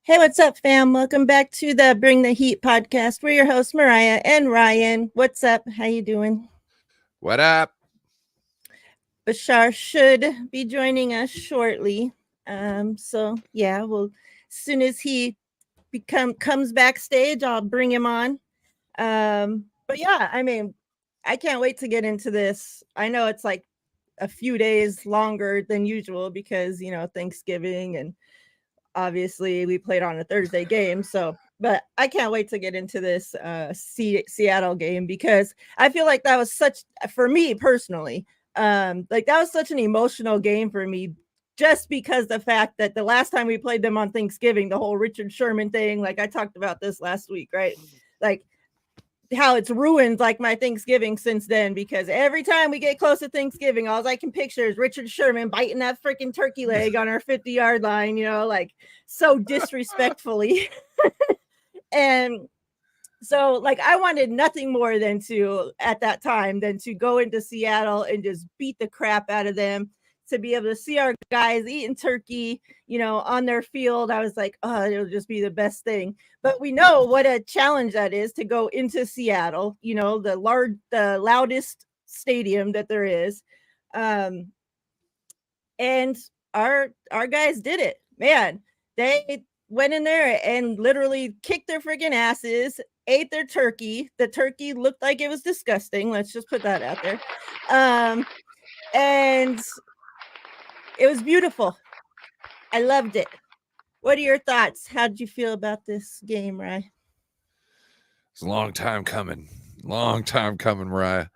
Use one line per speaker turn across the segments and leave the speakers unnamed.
Hey, what's up, fam? Welcome back to the Bring the Heat podcast. We're your hosts, Miriah and Ryan. What's up? How you doing?
What up?
Bashar should be joining us shortly. So yeah, well, as soon as he comes backstage, I'll bring him on. But yeah, I mean, I can't wait to get into this. I know it's like a few days longer than usual because Thanksgiving, and obviously we played on a Thursday game. So, but I can't wait to get into this Seattle game because I feel like that was such, for me personally, like that was such an emotional game for me, just because the fact that the last time we played them on Thanksgiving, the whole Richard Sherman thing, like I talked about this last week, right? Like how it's ruined like my Thanksgiving since then, because every time we get close to Thanksgiving, all I can picture is Richard Sherman biting that freaking turkey leg on our 50-yard line, like so disrespectfully. And so like I wanted nothing more than to, at that time, than to go into Seattle and just beat the crap out of them, to be able to see our guys eating turkey, on their field. I was like, oh, it'll just be the best thing. But we know what a challenge that is to go into Seattle, the loudest stadium that there is. And our guys did it. Man, they went in there and literally kicked their freaking asses, ate their turkey. The turkey looked like it was disgusting. Let's just put that out there. And it was beautiful. I loved it. What are your thoughts? How did you feel about this game, Rye?
It's a long time coming. Long time coming, Miriah.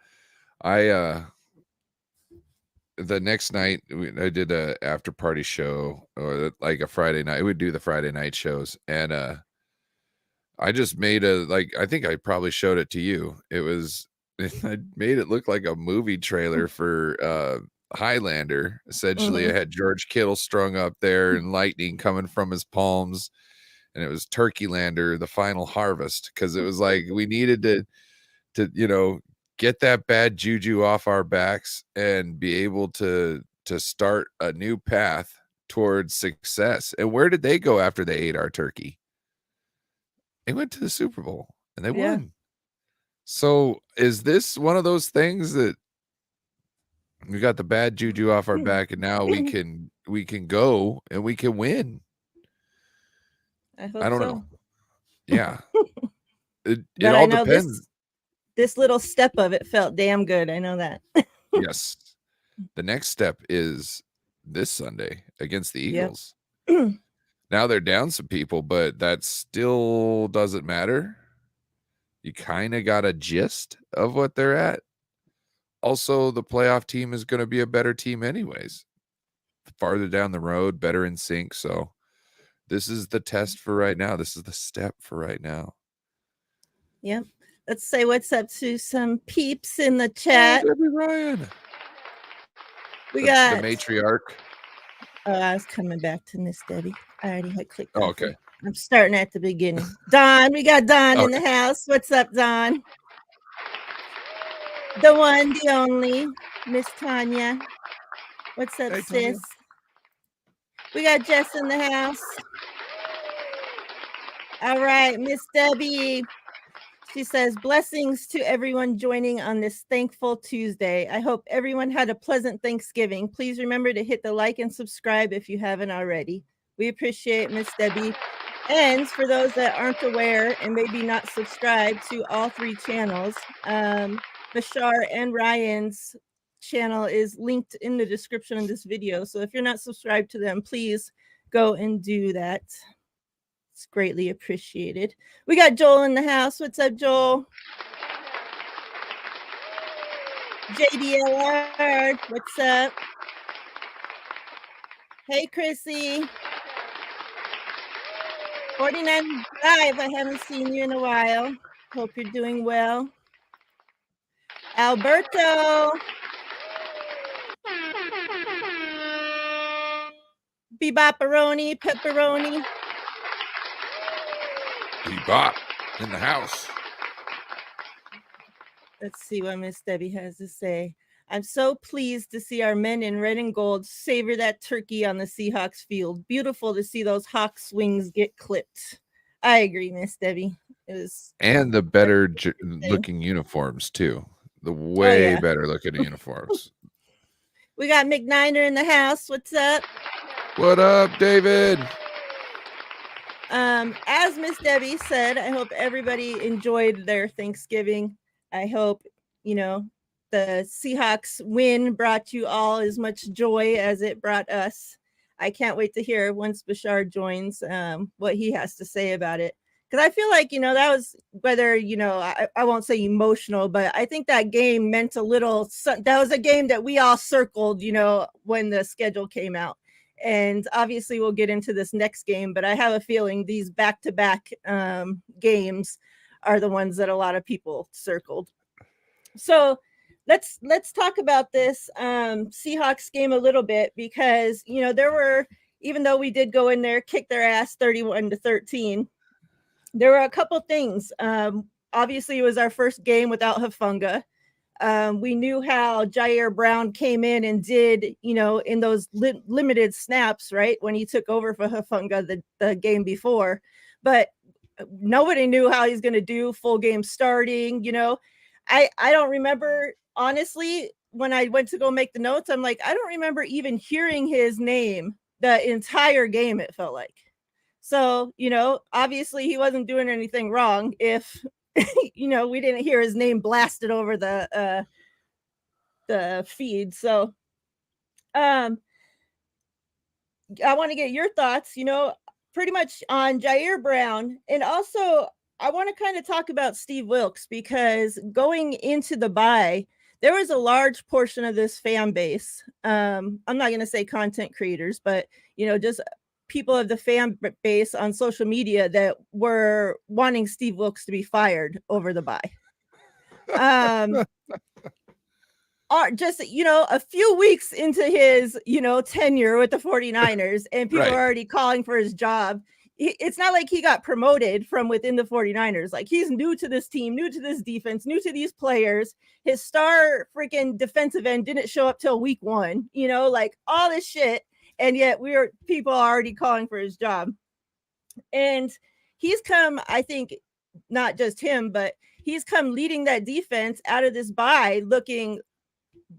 The next night I did a after party show, or like a Friday night. I would do the Friday night shows, and I just made I think I probably showed it to you. I made it look like a movie trailer for Highlander. Essentially, I had George Kittle strung up there and lightning coming from his palms, and it was Turkey Lander, the final harvest, because it was like we needed to get that bad juju off our backs and be able to start a new path towards success. And where did they go after they ate our turkey? They went to the Super Bowl and they won. So is this one of those things that we got the bad juju off our back and now we can go and we can win?
I
don't know. Yeah. It all depends.
This little step of it felt damn good. I know that.
Yes. The next step is this Sunday against the Eagles. Yep. Now they're down some people, but that still doesn't matter. You kind of got a gist of what they're at. Also, the playoff team is going to be a better team anyways. Farther down the road, better in sync. So this is the test for right now. This is the step for right now.
Yep. Let's say what's up to some peeps in the chat.
Debbie Ryan.
We got
the matriarch.
Oh, I was coming back to Miss Debbie. I already had clicked.
Oh, okay.
I'm starting at the beginning. Don, we got Don in the house. What's up, Don? The one, the only, Miss Tanya. What's up, sis? Tanya. We got Jess in the house. All right, Miss Debbie. She says, blessings to everyone joining on this thankful Tuesday. I hope everyone had a pleasant Thanksgiving. Please remember to hit the like and subscribe if you haven't already. We appreciate Miss Debbie. And for those that aren't aware and maybe not subscribed to all three channels, Bashar and Ryan's channel is linked in the description of this video. So if you're not subscribed to them, please go and do that. It's greatly appreciated. We got Joel in the house. What's up, Joel? JDLR, what's up? Hey, Chrissy. 49 Live, I haven't seen you in a while. Hope you're doing well. Alberto. Bebopperoni, pepperoni.
Bebop in the house.
Let's see what Miss Debbie has to say. I'm so pleased to see our men in red and gold savor that turkey on the Seahawks field. Beautiful to see those Hawks wings get clipped. I agree, Miss Debbie. It was
And the better
thing.
looking uniforms too. The
Oh
way
yeah.
better looking uniforms.
We got McNiner in the house. What's up?
What up, David?
As Miss Debbie said, I hope everybody enjoyed their Thanksgiving. I hope, you know, the Seahawks win brought you all as much joy as it brought us. I can't wait to hear once Bashar joins what he has to say about it. Because I feel like, that was whether, I won't say emotional, but I think that game meant a little. That was a game that we all circled, when the schedule came out. And obviously, we'll get into this next game, but I have a feeling these back-to-back games are the ones that a lot of people circled. So let's talk about this Seahawks game a little bit because there were, even though we did go in there, kick their ass 31-13, there were a couple things. Obviously, it was our first game without Hufanga. We knew how Jair Brown came in and did, in those limited snaps, right, when he took over for Hufanga the game before. But nobody knew how he's going to do full game starting. I don't remember, honestly, when I went to go make the notes, I'm like, I don't remember even hearing his name the entire game, it felt like. So, obviously he wasn't doing anything wrong if we didn't hear his name blasted over the feed. So I want to get your thoughts, pretty much on Jair Brown. And also I want to kind of talk about Steve Wilks, because going into the bye, there was a large portion of this fan base. I'm not going to say content creators, but just people of the fan base on social media that were wanting Steve Wilks to be fired over the bye. Are just a few weeks into his tenure with the 49ers, and people
Right.
are already calling for his job. It's not like he got promoted from within the 49ers. Like, he's new to this team, new to this defense, new to these players. His star freaking defensive end didn't show up till week 1, like all this shit, and yet people are already calling for his job. And he's come, I think, not just him, but he's come leading that defense out of this bye looking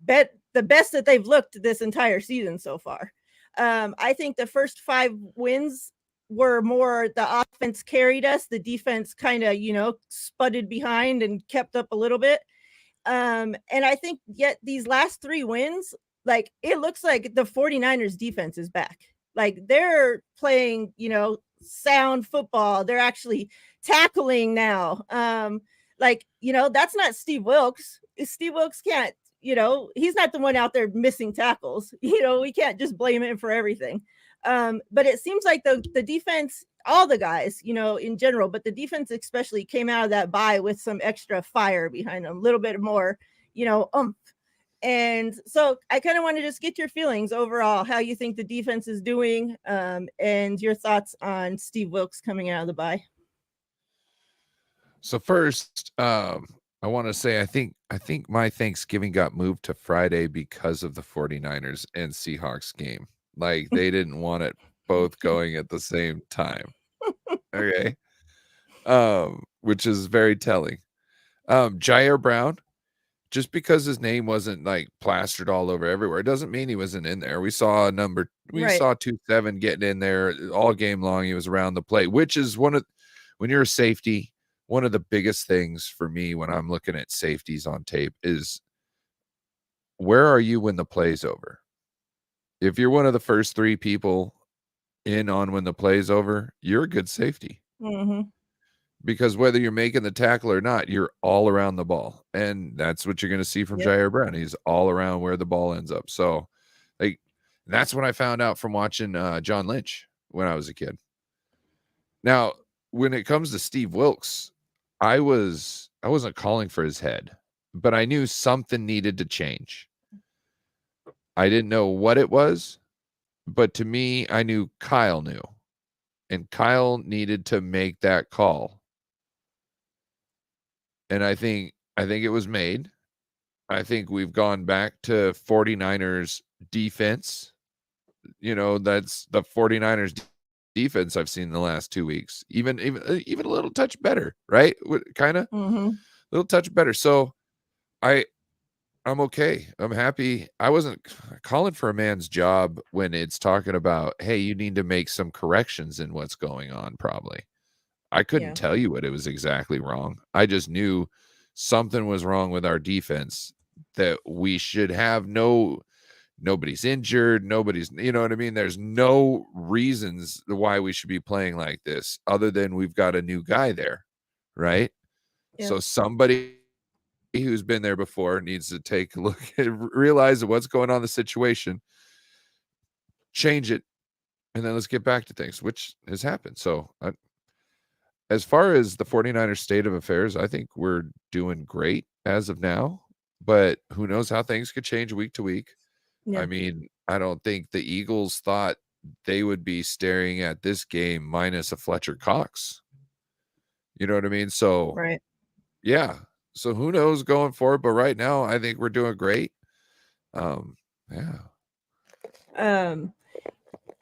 the best that they've looked this entire season so far. I think the first 5 wins were more the offense carried us. The defense kind of, spudded behind and kept up a little bit. And I think yet these last 3 wins, like, it looks like the 49ers defense is back. Like, they're playing, sound football. They're actually tackling now. That's not Steve Wilks. Steve Wilks can't, he's not the one out there missing tackles. We can't just blame him for everything. But it seems like the defense, all the guys, in general, but the defense especially, came out of that bye with some extra fire behind them, a little bit more, oomph. And so I kind of want to just get your feelings overall, how you think the defense is doing, and your thoughts on Steve Wilks coming out of the bye.
So first, I want to say I think my Thanksgiving got moved to Friday because of the 49ers and Seahawks game. Like, they didn't want it both going at the same time. Okay. Which is very telling. Jair Brown, just because his name wasn't like plastered all over everywhere, it doesn't mean he wasn't in there. We saw
Right.
2-7 getting in there all game long. He was around the plate, which is when you're a safety, one of the biggest things for me when I'm looking at safeties on tape is, where are you when the play's over? If you're one of the first 3 people in on when the play's over, you're a good safety.
Mm-hmm.
Because whether you're making the tackle or not, you're all around the ball. And that's what you're going to see from Jair Brown. He's all around where the ball ends up. So, like, that's what I found out from watching John Lynch when I was a kid. Now, when it comes to Steve Wilks, I wasn't calling for his head, but I knew something needed to change. I didn't know what it was, but to me, I knew Kyle knew. And Kyle needed to make that call. And I think it was made. I think we've gone back to 49ers defense. That's the 49ers defense I've seen in the last 2 weeks. Even a little touch better, right? Kind of
Mm-hmm.
little touch better. So I'm okay. I'm happy. I wasn't calling for a man's job when it's talking about, hey, you need to make some corrections in what's going on, probably. I couldn't
Yeah.
tell you what it was exactly wrong. I just knew something was wrong with our defense, that we should have nobody's injured, nobody's, you know what I mean? There's no reasons why we should be playing like this other than we've got a new guy there, right?
Yeah.
So somebody who's been there before needs to take a look and realize what's going on in the situation, change it, and then let's get back to things, which has happened. So as far as the 49ers state of affairs, I think we're doing great as of now, but who knows how things could change week to week.
Yeah.
I mean, I don't think the Eagles thought they would be staring at this game minus a Fletcher Cox. You know what I mean? So,
Right.
yeah. So who knows going forward? But right now, I think we're doing great. Yeah.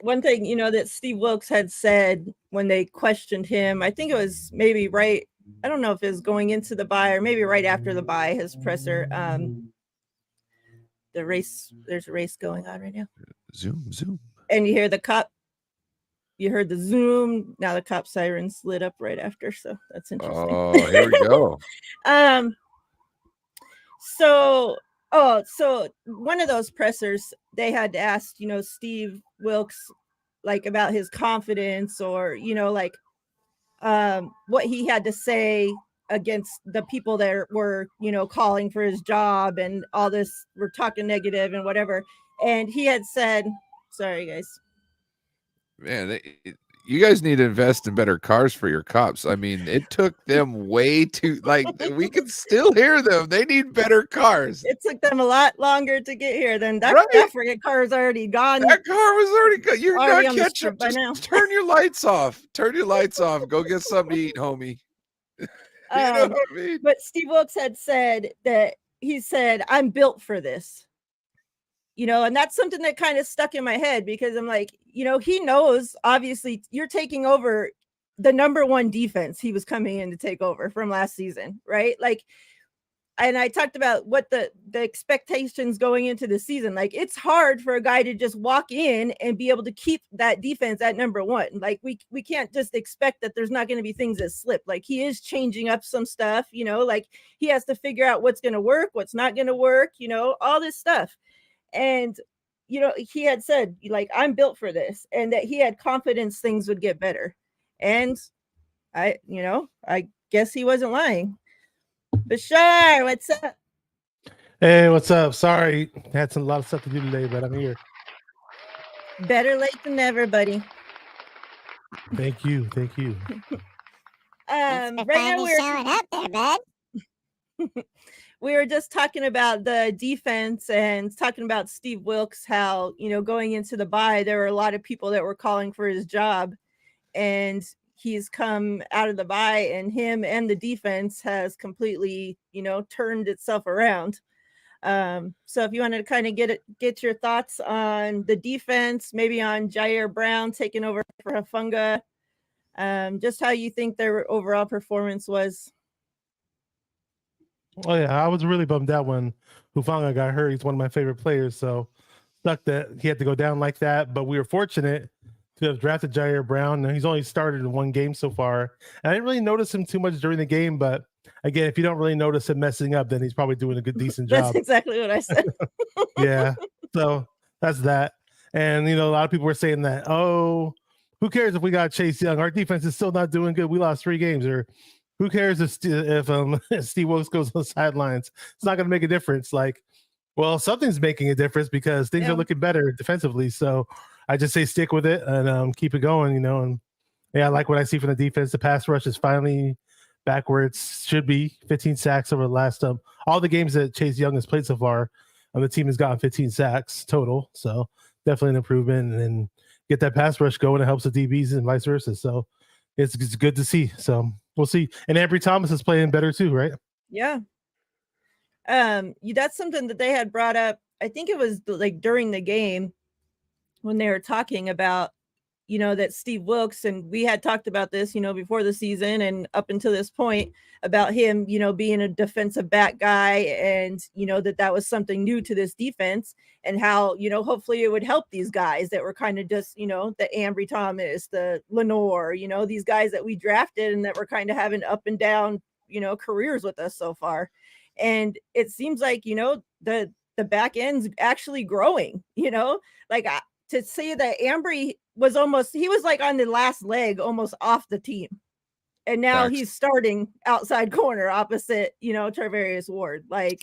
One thing, that Steve Wilkes had said when they questioned him, I think it was maybe right. I don't know if it was going into the bye or maybe right after the bye, his presser. The race, there's a race going on right now.
Zoom.
And you hear the cop. You heard the zoom. Now the cop sirens lit up right after. So that's interesting.
Oh, here we go.
So one of those pressers, they had to ask, Steve Wilkes, like about his confidence or, what he had to say against the people that were, calling for his job and all this, we're talking negative and whatever. And he had said, sorry guys.
Man, you guys need to invest in better cars for your cops. I mean, it took them way too, we can still hear them. They need better cars.
It took them a lot longer to get here than that.
Right?
That freaking car is already gone.
That car was already good. You're
Already
not
on the
catching
strip
up.
by
Just
now.
turn your lights off. Turn your lights off. Go get something to eat, homie. You know what I mean?
But Steve Wilkes had said that he said, I'm built for this. And that's something that kind of stuck in my head because I'm like, he knows, obviously, you're taking over the number one defense he was coming in to take over from last season, right? Like, and I talked about what the expectations going into the season. Like, it's hard for a guy to just walk in and be able to keep that defense at number one. Like, we can't just expect that there's not going to be things that slip. Like, he is changing up some stuff, like he has to figure out what's going to work, what's not going to work, all this stuff. And, he had said, like, I'm built for this, and that he had confidence things would get better. And I guess he wasn't lying. Bashar, what's up?
Hey, what's up? Sorry, had a lot of stuff to do today, but I'm here.
Better late than never, buddy.
Thank you.
Right now we're
showing up there, bud.
We were just talking about the defense and talking about Steve Wilkes, how, going into the bye, there were a lot of people that were calling for his job, and he's come out of the bye, and him and the defense has completely, turned itself around. So if you wanted to kind of get your thoughts on the defense, maybe on Jair Brown taking over for Hufanga, just how you think their overall performance was.
Oh yeah, I was really bummed out when Hufanga got hurt. He's one of my favorite players, so sucked that he had to go down like that. But we were fortunate to have drafted Jair Brown. He's only started in one game so far, and I didn't really notice him too much during the game. But again, if you don't really notice him messing up, then he's probably doing a decent job.
That's exactly what I said.
Yeah, so that's that. And a lot of people were saying that, oh, who cares if we got Chase Young? Our defense is still not doing good. We lost 3 games. Or who cares if Steve Wilkes goes on the sidelines? It's not going to make a difference. Like, well, something's making a difference because things are looking better defensively. So I just say stick with it and keep it going, And yeah, I like what I see from the defense. The pass rush is finally back where it should be. 15 sacks over the last all the games that Chase Young has played so far. The team has gotten 15 sacks total. So definitely an improvement. And then get that pass rush going. It helps the DBs and vice versa. So it's good to see. So we'll see. And Ambry Thomas is playing better too, right?
Yeah. That's something that they had brought up. I think it was like during the game when they were talking about, that Steve Wilkes, and we had talked about this, before the season and up until this point about him, being a defensive back guy, and, that was something new to this defense, and how, hopefully it would help these guys that were kind of just, the Ambry Thomas, the Lenore, these guys that we drafted and that were kind of having up and down, careers with us so far. And it seems like, the back end's actually growing, like to see that Ambry was he was like on the last leg almost off the team. And now
Facts.
he's starting outside corner opposite, Tarvarius Ward. Like,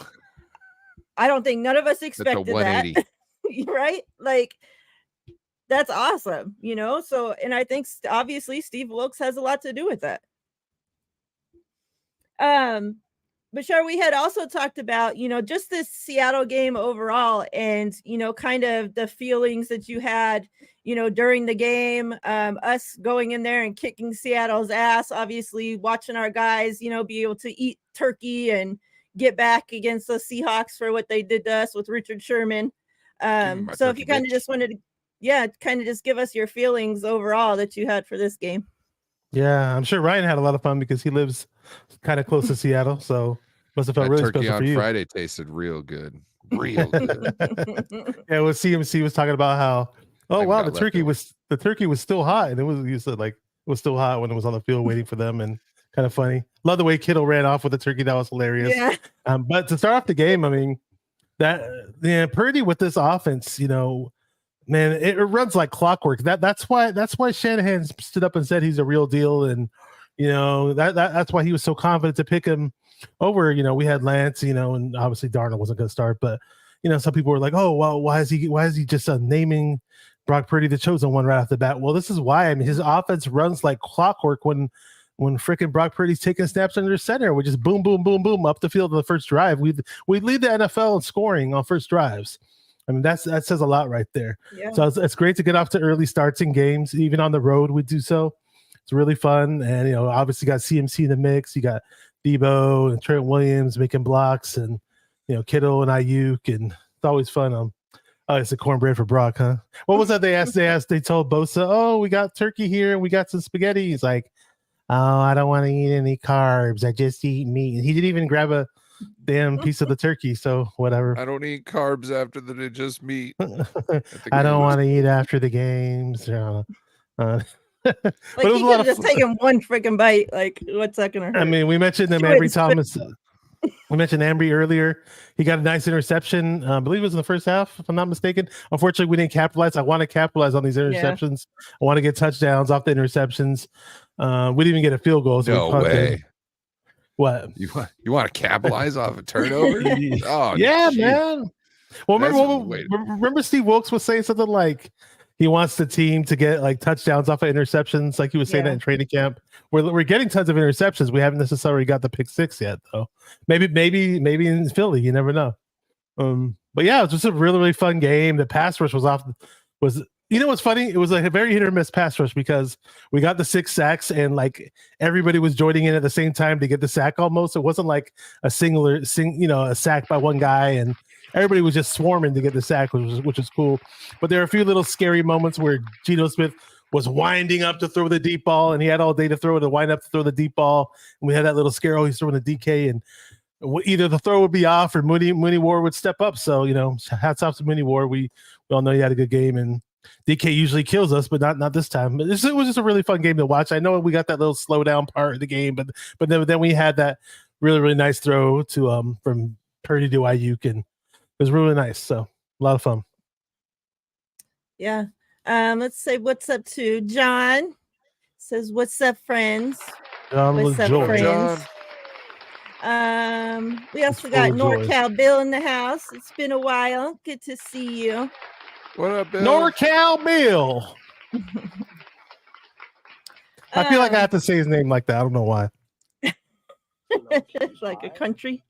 I don't think none of us expected that. Right? Like, that's awesome, So, and I think obviously Steve Wilkes has a lot to do with that. Bashar, we had also talked about, just this Seattle game overall and, kind of the feelings that you had, during the game, us going in there and kicking Seattle's ass, obviously watching our guys, be able to eat turkey and get back against the Seahawks for what they did to us with Richard Sherman. So if you kind of just wanted to, kind of just give us your feelings overall that you had for this game.
Yeah, I'm sure Ryan had a lot of fun because he lives kind of close to Seattle, so must have felt
that
really
turkey
special
on
for you.
Friday tasted real good, real good.
Yeah, well, CMC was talking about how, oh wow, the turkey was still hot, and you said like it was still hot when it was on the field waiting for them, and kind of funny. Love the way Kittle ran off with the turkey. That was hilarious.
Yeah.
But to start off the game, I mean, Purdy with this offense, man, it runs like clockwork. That's why Shanahan stood up and said he's a real deal, and that's why he was so confident to pick him over. We had Lance, and obviously Darnold wasn't going to start, but some people were like, oh well, why is he just naming Brock Purdy the chosen one right off the bat? Well, this is why. I mean, his offense runs like clockwork when freaking Brock Purdy's taking snaps under center, we just boom, boom, boom, boom up the field on the first drive. We lead the NFL in scoring on first drives. I mean, that says a lot right there.
Yeah.
So it's great to get off to early starts in games, even on the road. We do so. It's really fun, and obviously got CMC in the mix. You got Debo and Trent Williams making blocks, and Kittle and Ayuk, and it's always fun. Oh, it's a cornbread for Brock, huh? What was that they asked? They told Bosa, oh, we got turkey here, and we got some spaghetti. He's like, oh, I don't want to eat any carbs. I just eat meat. And he didn't even grab a damn piece of the turkey, so whatever.
I don't eat carbs after the just meat.
I don't want to eat after the games.
Like, but it was a lot of just taking one freaking bite. Like, what's that gonna hurt?
I mean, we mentioned them Ambry Thomas. We mentioned Ambry earlier. He got a nice interception. I believe it was in the first half, if I'm not mistaken. Unfortunately, we didn't capitalize. I want to capitalize on these interceptions. Yeah. I want to get touchdowns off the interceptions. We didn't even get a field goal. So
no way.
What?
You want to capitalize off a turnover? Oh,
yeah, geez. Man. Well, remember Steve Wilkes was saying something like he wants the team to get like touchdowns off of interceptions, like he was saying that in training camp. We're getting tons of interceptions. We haven't necessarily got the pick six yet, though. Maybe in Philly, you never know. But yeah, it was just a really, really fun game. The pass rush was what's funny? It was like a very hit or miss pass rush because we got the 6 sacks and like everybody was joining in at the same time to get the sack almost. It wasn't like a sack by one guy, and everybody was just swarming to get the sack, which was cool. But there are a few little scary moments where Geno Smith was winding up to throw the deep ball, and he had all day to throw it, to wind up to throw the deep ball. And we had that little scare, he's throwing the DK, and either the throw would be off or Mooney Ward would step up. So, hats off to Mooney Ward. We all know he had a good game, and DK usually kills us, but not this time. It was just a really fun game to watch. I know we got that little slow down part of the game, but then we had that really, really nice throw to from Purdy to Ayuk, and it was really nice. So a lot of fun.
Yeah. Let's say what's up to John. Says what's up, friends. What's up, friends? We also got NorCal Bill in the house. It's been a while. Good to see you.
What up, Bill?
NorCal Bill. I feel like I have to say his name like that. I don't know why.
It's like a country.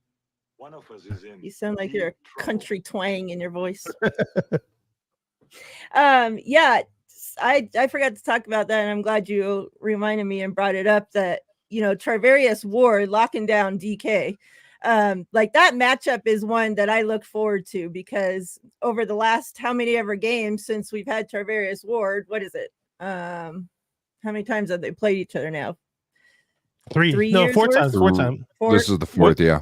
One of us is in. You sound like you're a country twang in your voice. Yeah, I forgot to talk about that, and I'm glad you reminded me and brought it up that Tarvarius Ward locking down DK. Like that matchup is one that I look forward to because over the last how many ever games since we've had Tarvarius Ward, what is it? How many times have they played each other now?
3
3
no
years
4
worth?
times 4 times.
This is the fourth, yeah.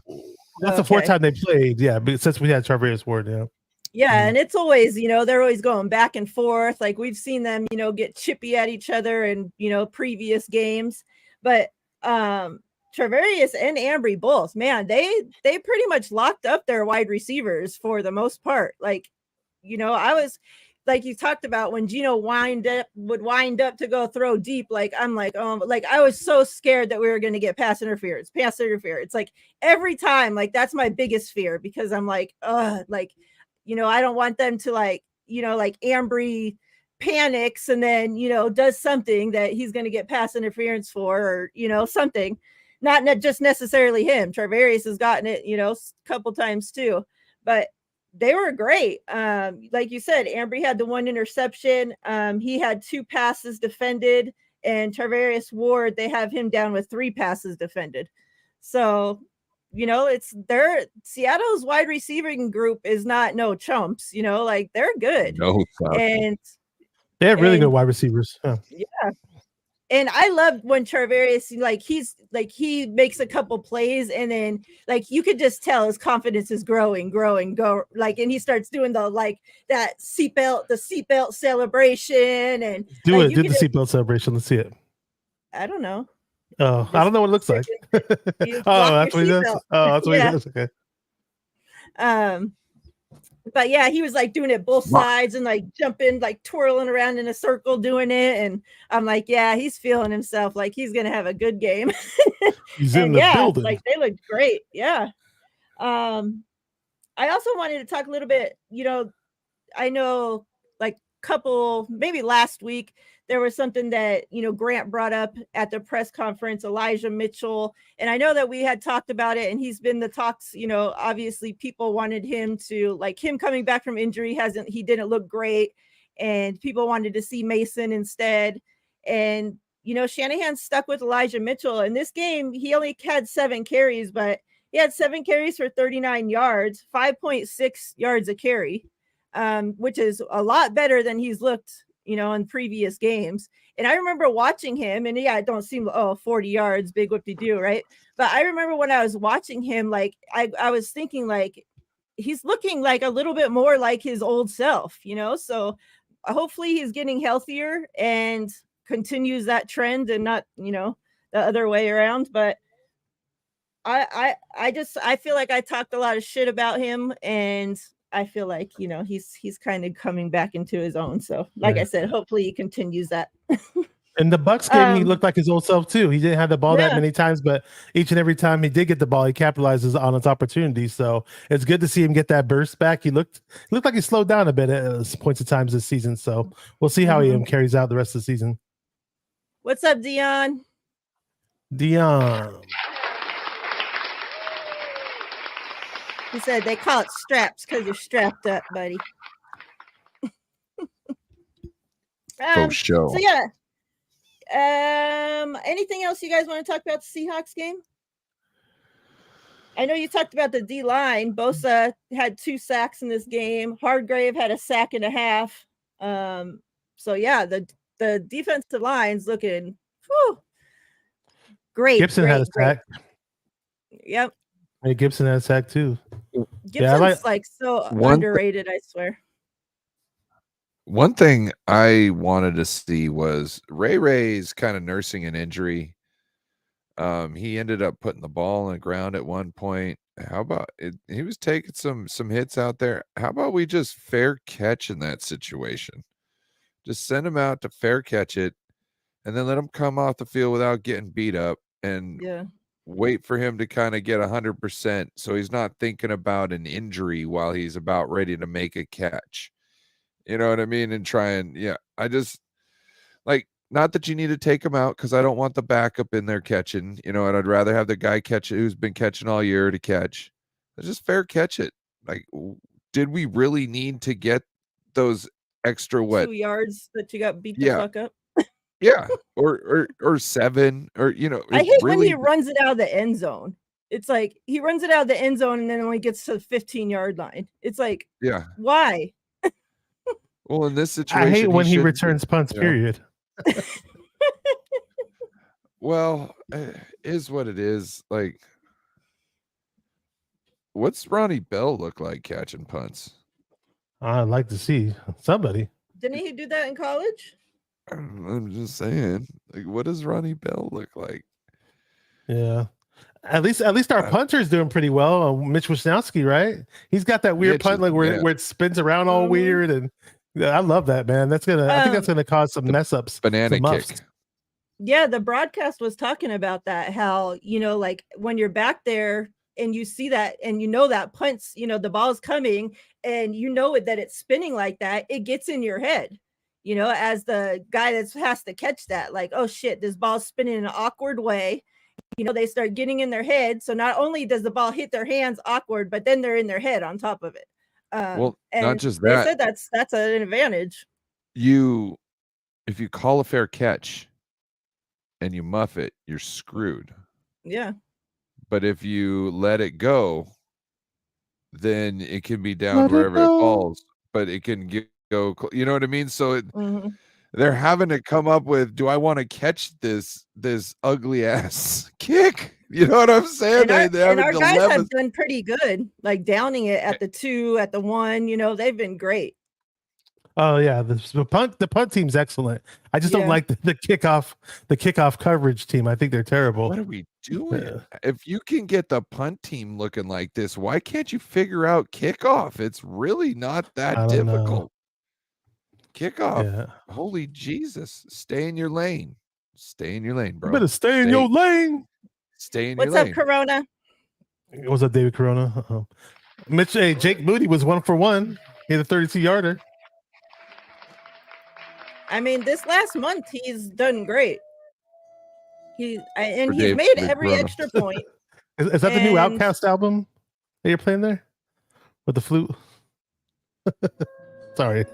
That's the fourth time they played, yeah, but since we had Tarvarius Ward, yeah.
Yeah, and it's always, they're always going back and forth. Like we've seen them, get chippy at each other in, previous games. But Travarius and Ambry both, man, they pretty much locked up their wide receivers for the most part. Like, I was like you talked about when Gino would wind up to go throw deep. Like I'm like, like I was so scared that we were going to get pass interference. Like every time, like that's my biggest fear because I'm like, like, I don't want them to like Ambry panics and then, does something that he's going to get pass interference for, or, something. Not just necessarily him. Tarvarius has gotten it, a couple times too. But they were great. Like you said, Ambry had the one interception. He had 2 passes defended, and Tarvarius Ward, they have him down with 3 passes defended. So, it's Seattle's wide receiving group is not no chumps, like they're good.
No,
And
they have really good wide receivers.
Yeah. And I love when Tarvarius, he makes a couple plays and then you could just tell his confidence is growing, and he starts doing that seatbelt celebration and
do the seatbelt celebration. Let's see it.
I don't know.
Oh, I don't know what it looks like. Oh, that's what he does. Oh, that's what he does. Okay.
But yeah, he was doing it both sides and jumping, twirling around in a circle doing it. And I'm like, yeah, he's feeling himself. Like he's going to have a good game.
He's in the building.
They looked great. Yeah. I also wanted to talk a little bit, I know maybe last week, there was something that, Grant brought up at the press conference, Elijah Mitchell. And I know that we had talked about it and he's been the talks, obviously people wanted him to him coming back from injury. He didn't look great and people wanted to see Mason instead. And, Shanahan stuck with Elijah Mitchell. In this game, he only had 7 carries, but he had 7 carries for 39 yards, 5.6 yards a carry, which is a lot better than he's looked in previous games. And I remember watching him and it don't seem 40 yards, big whoop-de-doo, right? But I remember when I was watching him, I was thinking he's looking a little bit more like his old self, so hopefully he's getting healthier and continues that trend and not, the other way around. But I feel like I talked a lot of shit about him and I feel like, he's kind of coming back into his own. So I said, hopefully he continues that.
In the Bucks game, he looked like his old self too. He didn't have the ball that many times, but each and every time he did get the ball, he capitalizes on its opportunities. So it's good to see him get that burst back. He looked like he slowed down a bit at points of times this season. So we'll see how he carries out the rest of the season.
What's up, Dion? He said they call it straps because you're strapped up, buddy.
Show.
So yeah. Anything else you guys want to talk about the Seahawks game? I know you talked about the D line. Bosa had 2 sacks in this game. Hardgrave had a sack and a half. So yeah, the defensive line's looking great.
Gibson had a sack.
Yep.
Hey, Gibson had a sack too.
Gibson's so underrated, I swear.
One thing I wanted to see was Ray's kind of nursing an injury. He ended up putting the ball on the ground at one point. How about it? He was taking some hits out there. How about we just fair catch in that situation? Just send him out to fair catch it and then let him come off the field without getting beat up and wait for him to kind of get 100% so he's not thinking about an injury while he's about ready to make a catch. You know what I mean? And I just not that you need to take him out because I don't want the backup in there catching, and I'd rather have the guy catch it who's been catching all year to catch. Just fair catch it. Did we really need to get those extra
2 yards that you got beat the fuck up?
Yeah. Or 7 or,
I hate when he runs it out of the end zone. It's like he runs it out of the end zone and then only gets to the 15-yard line. It's like,
Yeah.
why?
Well, in this situation,
I hate when he
shouldn't be,
returns punts.
you know.
Period.
Well, is what it is. Like, what's Ronnie Bell look like catching punts?
I'd like to see somebody.
Didn't he do that in college?
I'm just saying. Like, what does Ronnie Bell look like?
Yeah. At least our punter's doing pretty well. Mitch Wisnowski, right? He's got that weird
Mitch
punt
is-
like where,
yeah.
where it spins around all
Mhm.
weird, and yeah, I love that, man. That's gonna I think that's gonna cause some mess ups.
Banana
some muffs.
kick.
Yeah, the broadcast was talking about that, how, like when you're back there and you see that and that punts, the ball's coming and that it's spinning like that, it gets in your head, as the guy that has to catch that, like, oh shit, this ball's spinning in an awkward way. They start getting in their head. So not only does the ball hit their hands awkward, but then they're in their head on top of it.
Well,
and
not just
they
that.
said that's an advantage.
If you call a fair catch and you muff it, you're screwed.
Yeah.
But if you let it go, then it can be down
Let it
wherever it
go.
falls, but it can go. You know what I mean? So
Mhm.
they're having to come up with, do I want to catch this ugly ass kick? You know what I'm saying?
And
They
our guys have done pretty good, like downing it at the 2, at the 1. They've been great.
Oh yeah, the punt team's excellent. I just don't
Yeah.
like the kickoff coverage team. I think they're terrible.
What are we doing?
Yeah.
If you can get the punt team looking like this, why can't you figure out kickoff? It's really not
I
that
don't know.
difficult. Kickoff.
Yeah.
Holy Jesus. Stay in your lane. Stay in your lane,
You
bro.
better stay in your lane.
Stay in
What's
your
up,
lane.
Corona?
What's up, David Corona? Mitch, Jake Moody was 1 for 1. He had a 32-yarder.
I mean, this last month he's done great. He's
For
made
David
every
Corona.
extra point.
Is that the new
And-
Outcast album that you're playing there with the flute? Sorry.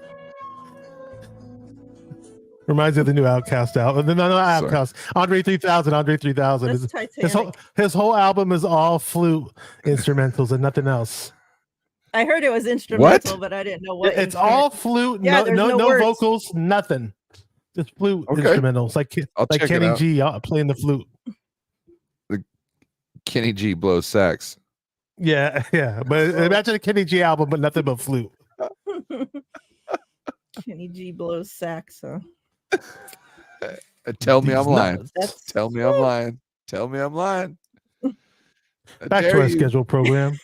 Reminds me of the new Outcast album. No,
Sorry.
Outcast. Andre 3000. Andre 3000.
That's Titanic.
His whole album is all flute instrumentals and nothing else.
I heard it was instrumental, but I didn't know what.
It's all flute.
Yeah, there's no words.
Vocals. Nothing. Just flute
Okay.
instrumentals, like
check it
Kenny
out.
G playing the flute.
Kenny G blows sax.
Yeah. But imagine a Kenny G album, but nothing but flute.
Kenny G blows sax. Huh?
Tell me I'm
These
lying.
nuts.
Tell me I'm lying. Tell me I'm lying. I
Back to
dare
our
you.
scheduled program.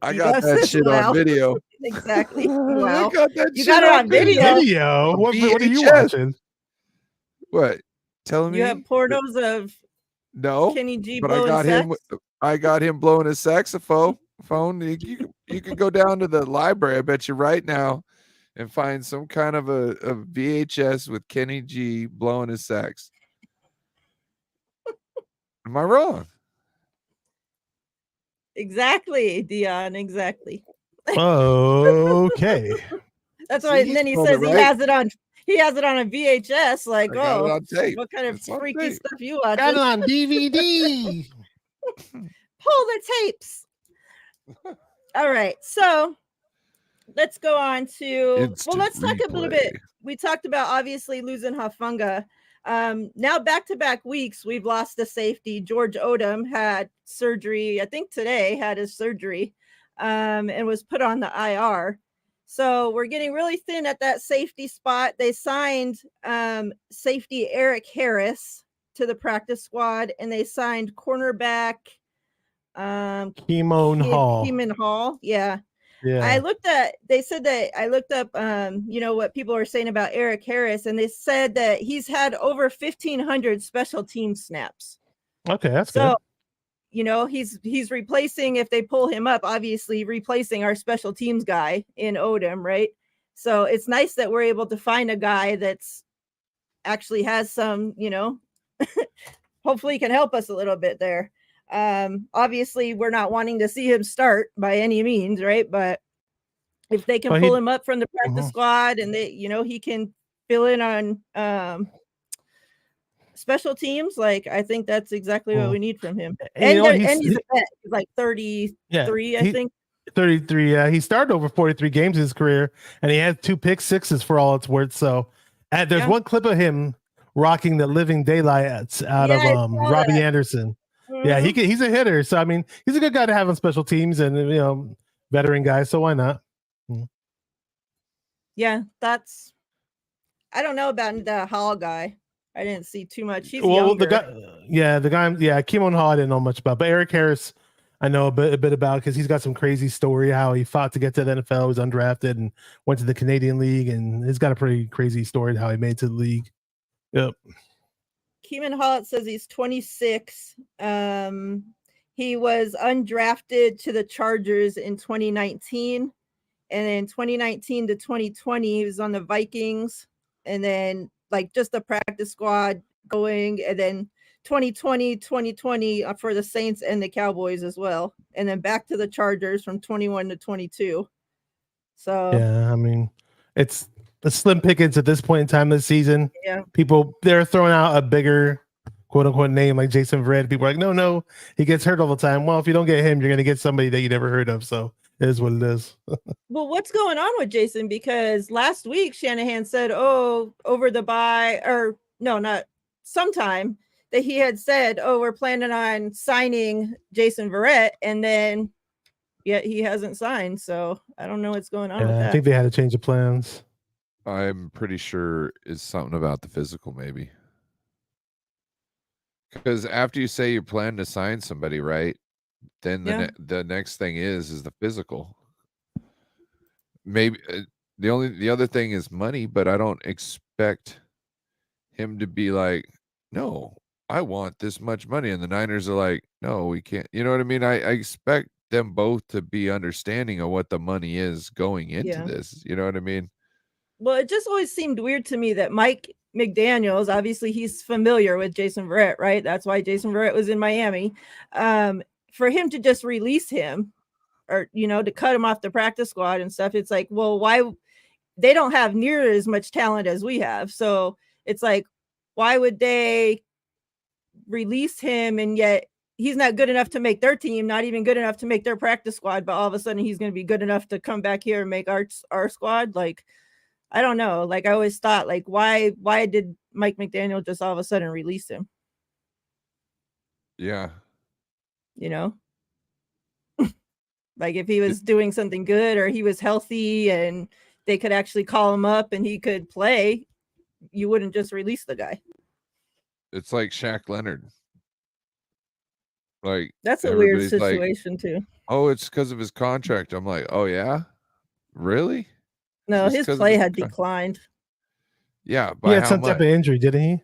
I
You
got that
said
shit
wow.
on video.
Exactly.
I
Wow.
got that
You
shit
got it on video.
Video? What are you
VHS.
watching?
What? Telling me?
You have pornos of
No.
Kenny G
But I
blowing
got
sax.
him. I got him blowing his saxophone. You could go down to the library. I bet you right now, and find some kind of a VHS with Kenny G blowing his sax. Am I wrong?
Exactly, Dion. Exactly.
Okay.
That's
See,
why.
he
And then he
spelled
says
it
he
right.
has it on. He has it on a VHS. Like,
I got it
oh,
on tape.
what kind of
It's on
freaky
tape.
stuff you
Got it
watching?
on DVD.
Pull the tapes. All right, so let's go on to.
Instant
Let's talk a little bit.
replay.
We talked about obviously losing Hafunga. Now back-to-back weeks, we've lost a safety. George Odom had surgery. I think today had his surgery, and was put on the IR. So we're getting really thin at that safety spot. They signed safety Eric Harris to the practice squad, and they signed cornerback
Keemon Hall.
Keeman Hall. Yeah.
Yeah.
I looked up what people are saying about Eric Harris, and they said that he's had over 1,500 special team snaps.
Okay, that's
So,
good.
he's replacing, if they pull him up, obviously replacing our special teams guy in Odom, right? So it's nice that we're able to find a guy that's actually has some, hopefully can help us a little bit there. Obviously we're not wanting to see him start by any means, right? But if they can pull him up from the practice squad and they, he can fill in on special teams, like I think that's exactly what we need from him.
And,
And
you know,
and he's a vet. He's like 33,
yeah,
I think.
33. Yeah, he started over 43 games in his career, and he had 2 pick sixes for all it's worth. So, there's one clip of him rocking the living daylights out of Robbie Anderson. Yeah, he's a hitter. So I mean, he's a good guy to have on special teams, and you know, veteran guy. So why not?
Yeah, that's. I don't know about the Hall guy. I didn't see too much. He's younger.
the guy, Keelan Hall I didn't know much about, but Eric Harris, I know a bit about because he's got some crazy story how he fought to get to the NFL, was undrafted and went to the Canadian League, and he's got a pretty crazy story how he made it to the league. Yep.
Keelan Hall says he's 26. He was undrafted to the Chargers in 2019, and then 2019 to 2020 he was on the Vikings, and then like just a practice squad going, and then 2020 for the Saints and the Cowboys as well, and then back to the Chargers from 21 to 22. So
yeah, I mean, it's a slim pickings at this point in time this season.
Yeah,
people they're throwing out a bigger quote unquote name like Jason Verrett. People are like, no, he gets hurt all the time. Well, if you don't get him, you're gonna get somebody that you never heard of. So it is what it is.
Well, what's going on with Jason? Because last week Shanahan said, over the bye, or no, not sometime, that he had said, we're planning on signing Jason Verrett, and then yet he hasn't signed. So I don't know what's going on with that.
I think they had to change the plans.
I'm pretty sure it's something about the physical, maybe. Because after you say you plan to sign somebody, right? Then the next thing is the physical. Maybe the other thing is money, but I don't expect him to be like, no, I want this much money, and the Niners are like, no, we can't. You know what I mean? I expect them both to be understanding of what the money is going into this. You know what I mean?
Well, it just always seemed weird to me that Mike McDaniels, obviously he's familiar with Jason Verrett, right? That's why Jason Verrett was in Miami. For him to just release him, or, to cut him off the practice squad and stuff, it's like, well, why? They don't have near as much talent as we have. So it's like, why would they release him, and yet he's not good enough to make their team, not even good enough to make their practice squad, but all of a sudden he's going to be good enough to come back here and make our squad? Like, I don't know. Like, I always thought, like, why did Mike McDaniel just all of a sudden release him?
Yeah.
Like, if he was doing something good, or he was healthy and they could actually call him up and he could play, you wouldn't just release the guy.
It's like Shaq Leonard. Like,
that's a weird situation, too.
Oh, it's because of his contract. I'm like, oh yeah, really?
No, his play had declined.
Yeah,
he had some type of injury, didn't he?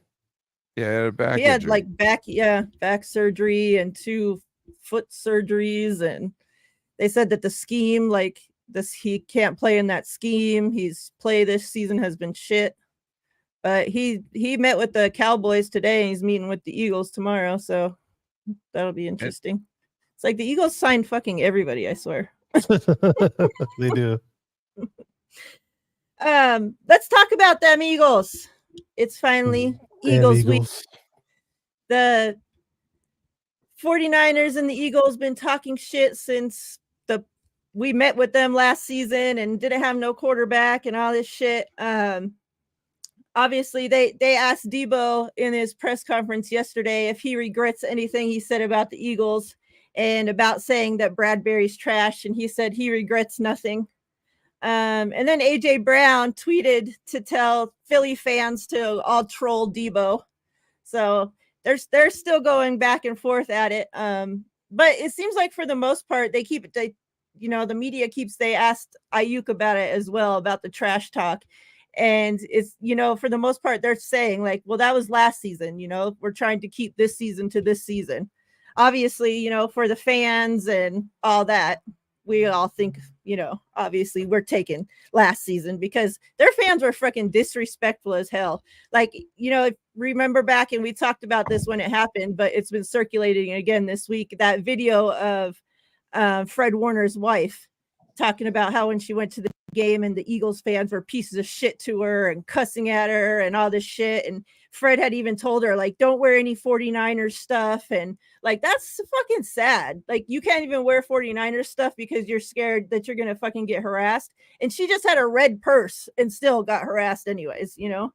Yeah, he had a back.
He had like back surgery and 2 foot surgeries, and they said that the scheme, like this, he can't play in that scheme. His play this season has been shit. But he met with the Cowboys today, and he's meeting with the Eagles tomorrow, so that'll be interesting. It's like the Eagles signed fucking everybody, I swear.
They do.
Let's talk about them Eagles. It's finally Eagles week. The 49ers and the Eagles been talking shit since we met with them last season and didn't have no quarterback and all this shit. Obviously they asked Debo in his press conference yesterday if he regrets anything he said about the Eagles and about saying that Bradbury's trash, and he said he regrets nothing. And then AJ Brown tweeted to tell Philly fans to all troll Debo. So they're still going back and forth at it. But it seems like for the most part, the media they asked Ayuk about it as well, about the trash talk. And it's, for the most part, they're saying like, well, that was last season, we're trying to keep this season to this season. Obviously, for the fans and all that, we all think, obviously we're taking last season because their fans were freaking disrespectful as hell. Like, remember back, and we talked about this when it happened, but it's been circulating again this week, that video of Fred Warner's wife talking about how when she went to the game and the Eagles fans were pieces of shit to her and cussing at her and all this shit. And Fred had even told her, like, don't wear any 49ers stuff. And like, that's fucking sad. Like, you can't even wear 49ers stuff because you're scared that you're going to fucking get harassed. And she just had a red purse and still got harassed anyways, you know?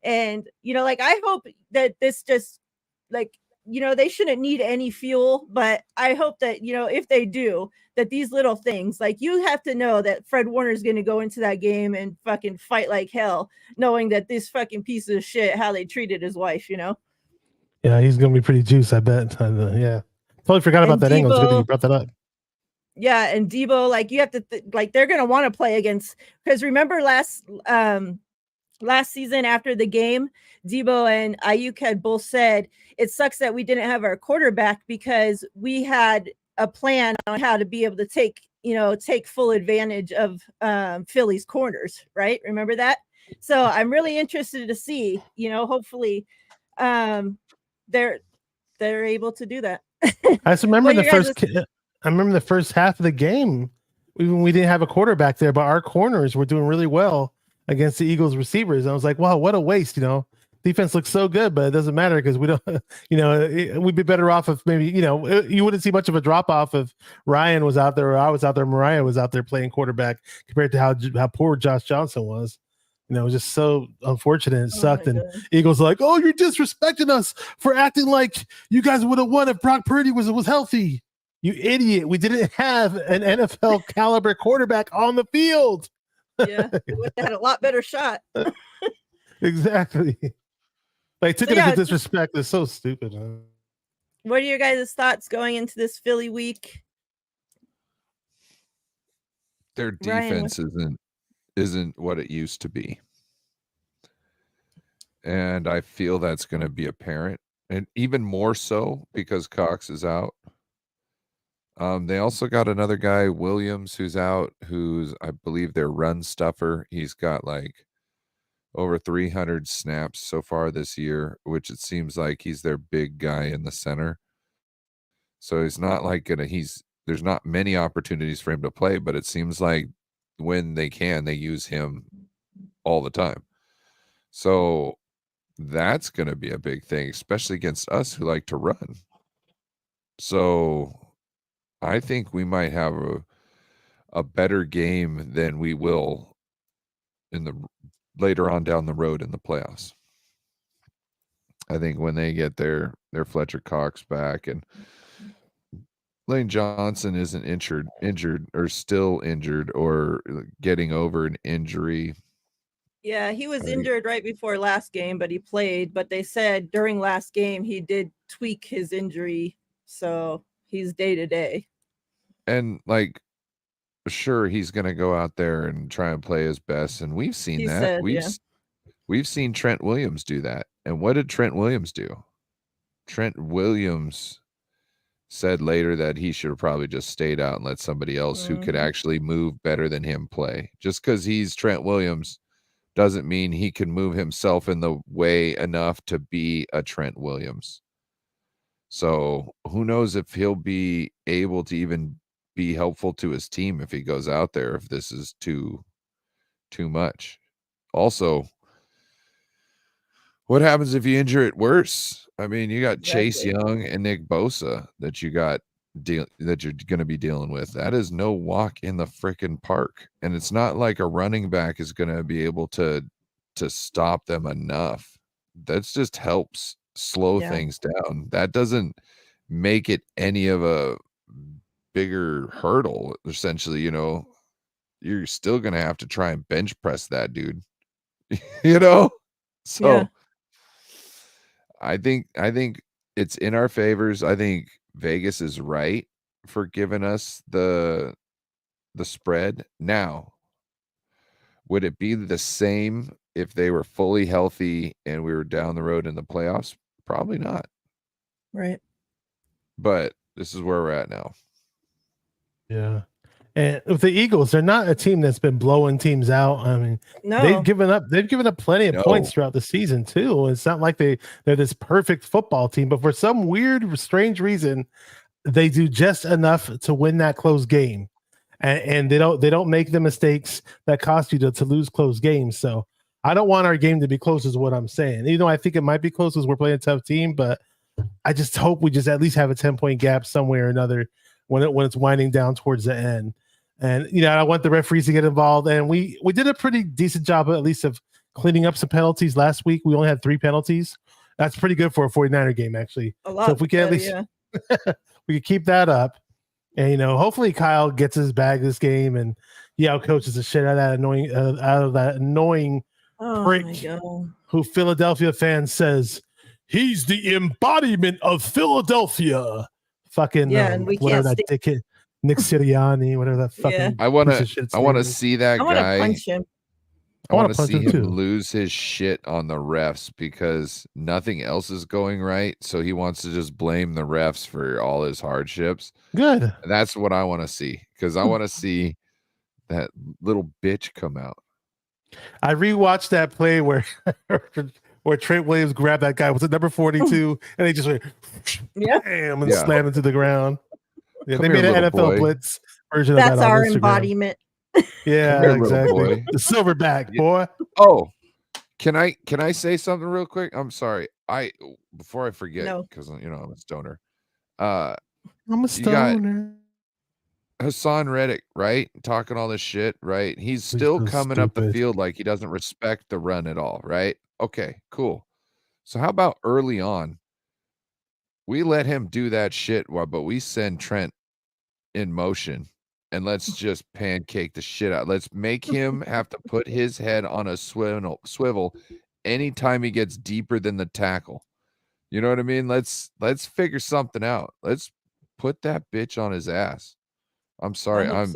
And, you know, like, I hope that this just, like, you know, they shouldn't need any fuel, but I hope that, you know, if they do, that these little things, like, you have to know that Fred Warner's going to go into that game and fucking fight like hell, knowing that this fucking piece of shit, how they treated his wife, you know?
Yeah, he's gonna be pretty juice, I bet. Yeah, totally forgot about
And
that angle. It's good that
Debo,
you brought that up.
yeah, and Debo, like, you have to like, they're gonna want to play against, because remember last season after the game, Debo and Ayuk had both said it sucks that we didn't have our quarterback because we had a plan on how to be able to take full advantage of Philly's corners, right? Remember that? So I'm really interested to see, you know, hopefully they're able to do that.
I just remember
What are your guys'
I remember the first half of the game. Even we didn't have a quarterback there, but our corners were doing really well against the Eagles receivers. I was like, wow, what a waste, you know. Defense looks so good, but it doesn't matter because we don't, you know, we'd be better off if maybe, you know, you wouldn't see much of a drop off if Ryan was out there or I was out there, Miriah was out there playing quarterback compared to how poor Josh Johnson was. You know, it was just so unfortunate. It sucked. And Eagles like, oh, you're disrespecting us for acting like you guys would have won if Brock Purdy was healthy. You idiot. We didn't have an NFL caliber quarterback on the field.
Yeah, we would have had a lot better shot.
Exactly. Like, took it as a disrespect. It's so stupid. Huh?
What are your guys' thoughts going into this Philly week?
Their defense isn't what it used to be. And I feel that's going to be apparent. And even more so because Cox is out. They also got another guy, Williams, who's out, who's, I believe, their run stuffer. He's got like over 300 snaps so far this year, which it seems like he's their big guy in the center. So he's not like there's not many opportunities for him to play, but it seems like when they can, they use him all the time. So that's going to be a big thing, especially against us who like to run. So I think we might have a better game than we will in the later on down the road in the playoffs. I think when they get their Fletcher Cox back and Lane Johnson isn't injured or still injured or getting over an injury.
Yeah, he was injured right before last game, but he played. But they said during last game he did tweak his injury, so he's day to day.
And like, sure, he's going to go out there and try and play his best, and we've seen that. We've seen Trent Williams do that. And what did Trent Williams do? Trent Williams said later that he should have probably just stayed out and let somebody else who could actually move better than him play. Just because he's Trent Williams doesn't mean he can move himself in the way enough to be a Trent Williams. So who knows if he'll be able to even be helpful to his team if he goes out there, if this is too much. Also, what happens if you injure it worse? I mean, you got Chase Young and Nick Bosa that you're going to be dealing with. That is no walk in the freaking park. And it's not like a running back is going to be able to stop them enough. That just helps slow things down. That doesn't make it any of a bigger hurdle. Essentially, you know, you're still going to have to try and bench press that dude, you know? So I think it's in our favors. I think Vegas is right for giving us the spread. Now, would it be the same if they were fully healthy and we were down the road in the playoffs? Probably not.
Right.
But
this is where we're at now.
Yeah. And with the Eagles, they're not a team that's been blowing teams out. I mean, they've given up plenty of points throughout the season too. It's not like they're this perfect football team, but for some weird, strange reason, they do just enough to win that close game. And they don't make the mistakes that cost you to lose close games. So I don't want our game to be close, is what I'm saying. Even though I think it might be close because we're playing a tough team, but I just hope we just at least have a 10-point gap somewhere or another when it's winding down towards the end. And I want the referees to get involved. And we did a pretty decent job, at least, of cleaning up some penalties last week. We only had 3 penalties. That's pretty good for a 49er game, actually.
A lot.
So if we can at least we could keep that up. And hopefully Kyle gets his bag this game and he outcoaches the shit out of that annoying prick who Philadelphia fans says he's the embodiment of Philadelphia. Fucking
and we
whatever
can't
that dickhead Nick Sirianni, whatever that fucking.
I want to see that guy.
Punch him.
I want to see him lose his shit on the refs because nothing else is going right. So he wants to just blame the refs for all his hardships.
Good.
And that's what I want to see because I want to see that little bitch come out.
I rewatched that play where Trent Williams grabbed that guy. Was it number 42? And they just went bam and slammed into the ground. Yeah, they made an NFL Blitz version of that.
That's our embodiment.
Yeah, exactly. The silverback, boy.
Oh, can I say something real quick? I'm sorry. Before I forget, because I'm a stoner.
I'm a stoner.
Hassan Reddick, right? Talking all this shit, right? He's still coming up the field like he doesn't respect the run at all, right? Okay, cool. So how about early on, we let him do that shit, but we send Trent in motion and let's just pancake the shit out. Let's make him have to put his head on a swivel anytime he gets deeper than the tackle. You know what I mean? Let's figure something out. Let's put that bitch on his ass. I'm sorry.
Like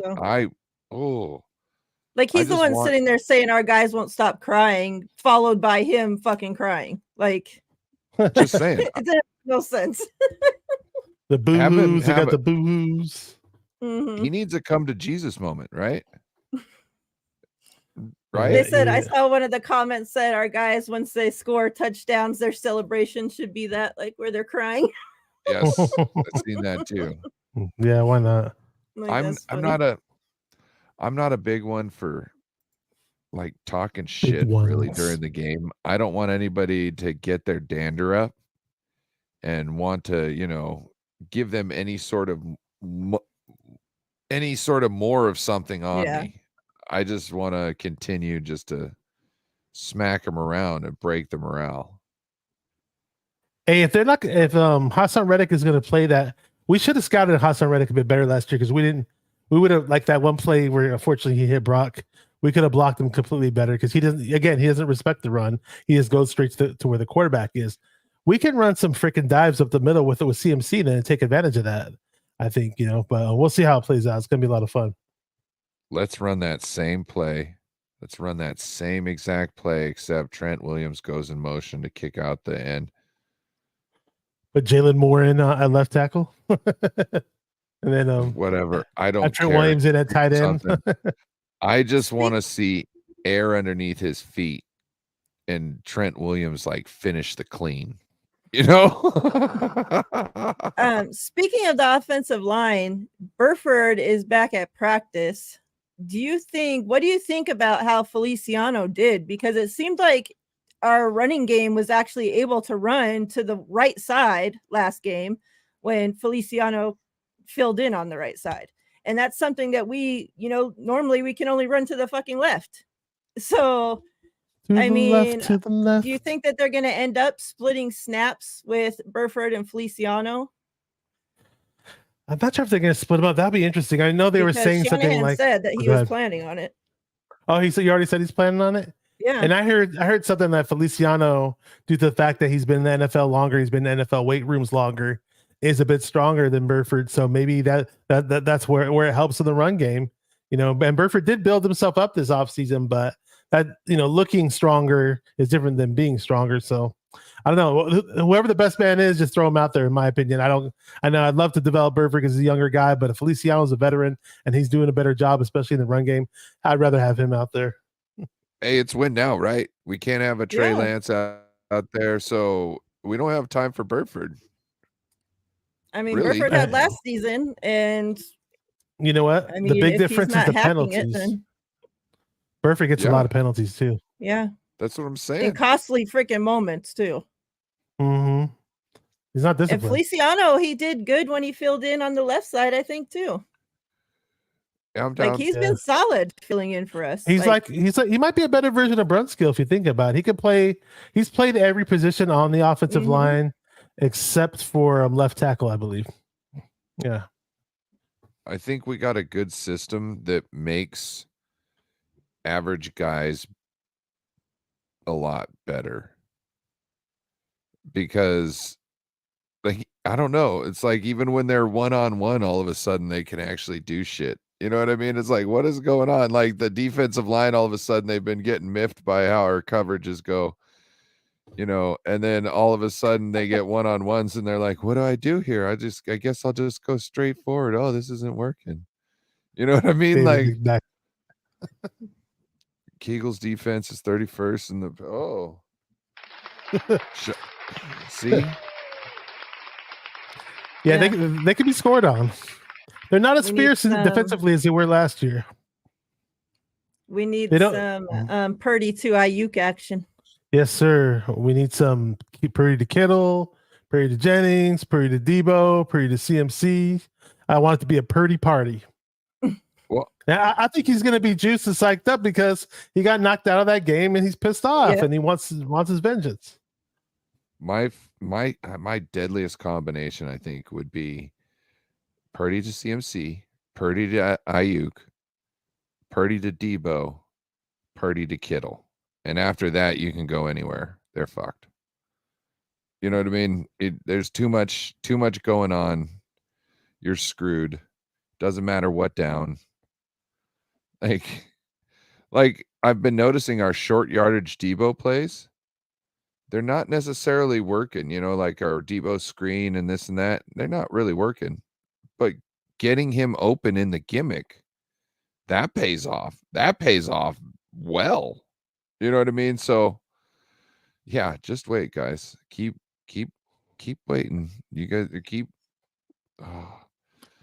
he's the one sitting there saying our guys won't stop crying, followed by him fucking crying. Like,
just saying,
it doesn't make no sense.
The boo-hoos, they got the boo-hoos.
He needs a come to Jesus moment, right?
Right. They said I saw one of the comments said our guys once they score touchdowns, their celebration should be that like where they're crying.
Yes, I've seen that too.
Yeah, why not?
Like, I'm not a big one for like talking shit really during the game. I don't want anybody to get their dander up and want to, give them any sort of more of something on me. I just want to continue just to smack them around and break the morale.
Hey, if Hassan Reddick is going to play that, we should have scouted Hassan Reddick a bit better last year because we would have, like that one play where unfortunately he hit Brock. We could have blocked him completely better because he doesn't respect the run. He just goes straight to where the quarterback is. We can run some freaking dives up the middle with CMC then and take advantage of that. I think, but we'll see how it plays out. It's going to be a lot of fun.
Let's run that same play. Let's run that same exact play, except Trent Williams goes in motion to kick out the end.
But Jalen Moore in at left tackle. And then
whatever. I don't
Trent Williams in at tight end.
I just want to see air underneath his feet and Trent Williams like finish the clean.
Speaking of the offensive line, Burford is back at practice. What do you think about how Feliciano did? Because it seemed like our running game was actually able to run to the right side last game when Feliciano filled in on the right side. And that's something that we, normally we can only run to the fucking left. So do you think that they're going to end up splitting snaps with Burford and Feliciano?
I'm not sure if they're going to split them up. That'd be interesting. I know they were saying something like
said that he was planning on it.
Oh, you already said he's planning on it?
Yeah.
And I heard something that Feliciano, due to the fact that he's been in the NFL longer, he's been in NFL weight rooms longer, is a bit stronger than Burford. So maybe that's where it helps in the run game. And Burford did build himself up this offseason, but that, looking stronger is different than being stronger. So I don't know. Whoever the best man is, just throw him out there, in my opinion. I know I'd love to develop Burford because he's a younger guy, but if Feliciano's a veteran and he's doing a better job, especially in the run game, I'd rather have him out there.
Hey, it's win now, right? We can't have a Trey Lance out there, so we don't have time for Burford.
I mean, really? Burford had last season, and
you know what? The big difference is the penalties. Burford gets a lot of penalties too.
Yeah,
That's what I'm
in
saying.
costly freaking moments too.
Mm-hmm. He's not
And
disciplined.
Feliciano, he did good when he filled in on the left side, I think too.
Yeah, I'm down.
Like he's been solid filling in for us.
He might be a better version of Brunskill if you think about it. He could play. He's played every position on the offensive line except for left tackle, I believe. Yeah.
I think we got a good system that makes average guys a lot better. Because like I don't know, it's like even when they're one-on-one, all of a sudden they can actually do shit. You know what I mean? It's like, what is going on? Like the defensive line, all of a sudden they've been getting miffed by how our coverages go. You know, and then all of a sudden they get one-on-ones and they're like, what do I do here? I guess I'll just go straight forward. Oh, this isn't working. You know what I mean? Like Kegel's defense is 31st in the see?
Yeah, they could be scored on. They're not as fierce defensively as they were last year.
We need some Purdy to Ayuk action.
Yes, sir. We need some Purdy to Kittle, Purdy to Jennings, Purdy to Debo, Purdy to CMC. I want it to be a Purdy party.
Well,
I think he's going to be juiced and psyched up because he got knocked out of that game and he's pissed off and he wants his vengeance.
My deadliest combination, I think, would be Purdy to CMC, Purdy to Ayuk, Purdy to Debo, Purdy to Kittle. And after that, you can go anywhere. They're fucked. You know what I mean? There's too much going on. You're screwed. Doesn't matter what down. Like I've been noticing our short yardage Debo plays. They're not necessarily working, you know, like our Debo screen and this and that. They're not really working. But getting him open in the gimmick, that pays off. That pays off well. You know what I mean? So yeah, just wait, guys. Keep waiting. You guys keep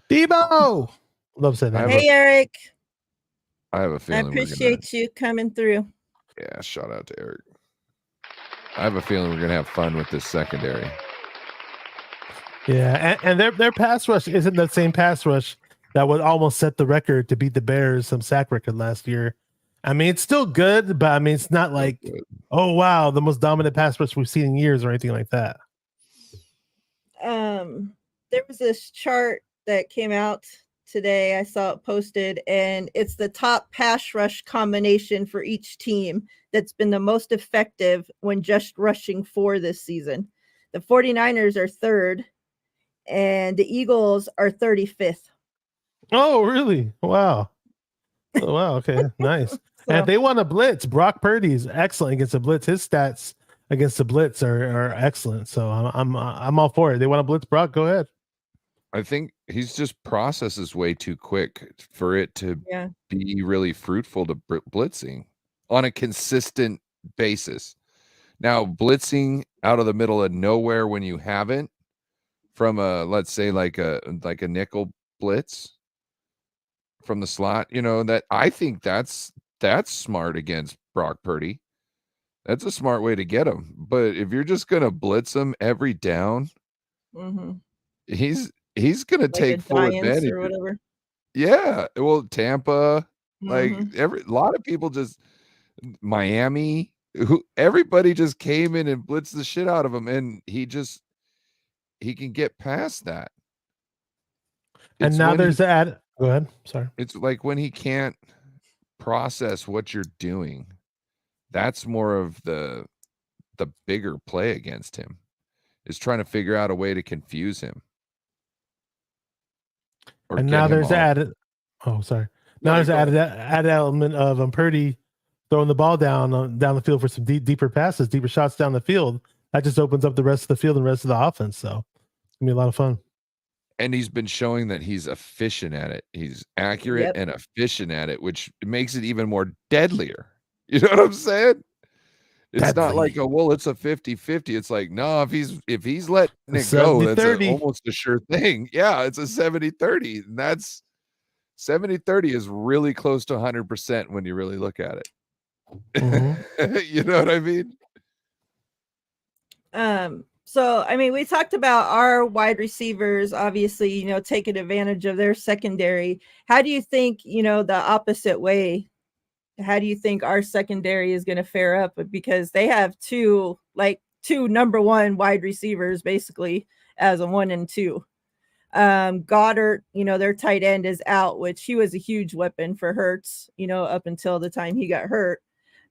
Debo. Love saying that.
Hey, Eric.
I have a feeling.
I appreciate you coming through.
Yeah, shout out to Eric. I have a feeling we're gonna have fun with this secondary.
Yeah, and their pass rush isn't the same pass rush that would almost set the record to beat the Bears sack record last year. I mean, it's still good, but I mean, it's not like, oh wow, the most dominant pass rush we've seen in years or anything like that.
There was this chart that came out today. I saw it posted, and it's the top pass rush combination for each team that's been the most effective when just rushing for this season. The 49ers are third, and the Eagles are 35th.
Oh, really? Wow. Oh, wow. Okay, nice. And if they want to blitz, Brock Purdy is excellent against the blitz. His stats against the blitz are excellent. So I'm all for it. They want to blitz Brock, go ahead.
I think he's just processes way too quick for it to be really fruitful to blitzing on a consistent basis. Now, blitzing out of the middle of nowhere when you haven't, from a, let's say like a nickel blitz from the slot, you know, that I think that's smart against Brock Purdy. That's a smart way to get him. But if you're just gonna blitz him every down, he's gonna
like
take full advantage
or whatever.
Yeah, well, Tampa, like a lot of people just Miami, everybody just came in and blitzed the shit out of him, and he can get past that.
And now there's that. Go ahead. Sorry.
It's like when he can't process what you're doing. That's more of the bigger play against him, is trying to figure out a way to confuse him.
And now there's added. Oh, sorry. Now there's added element of Purdy throwing the ball down the field for some deeper passes, deeper shots down the field. That just opens up the rest of the field and the rest of the offense. So it's gonna be a lot of fun.
And he's been showing that he's efficient at it. He's accurate and efficient at it, which makes it even more deadlier. You know what I'm saying? It's not like, oh, well, it's a 50-50. It's like, no, if he's letting it go, that's almost a sure thing. Yeah, it's a 70-30. And that's 70-30 is really close to 100% when you really look at it. You know what I mean?
So I mean, we talked about our wide receivers, obviously, you know, taking advantage of their secondary. How do you think, you know, the opposite way? How do you think our secondary is going to fare up? Because they have two number one wide receivers basically as a 1 and 2. Goddard, you know, their tight end is out, which he was a huge weapon for Hurts, you know, up until the time he got hurt.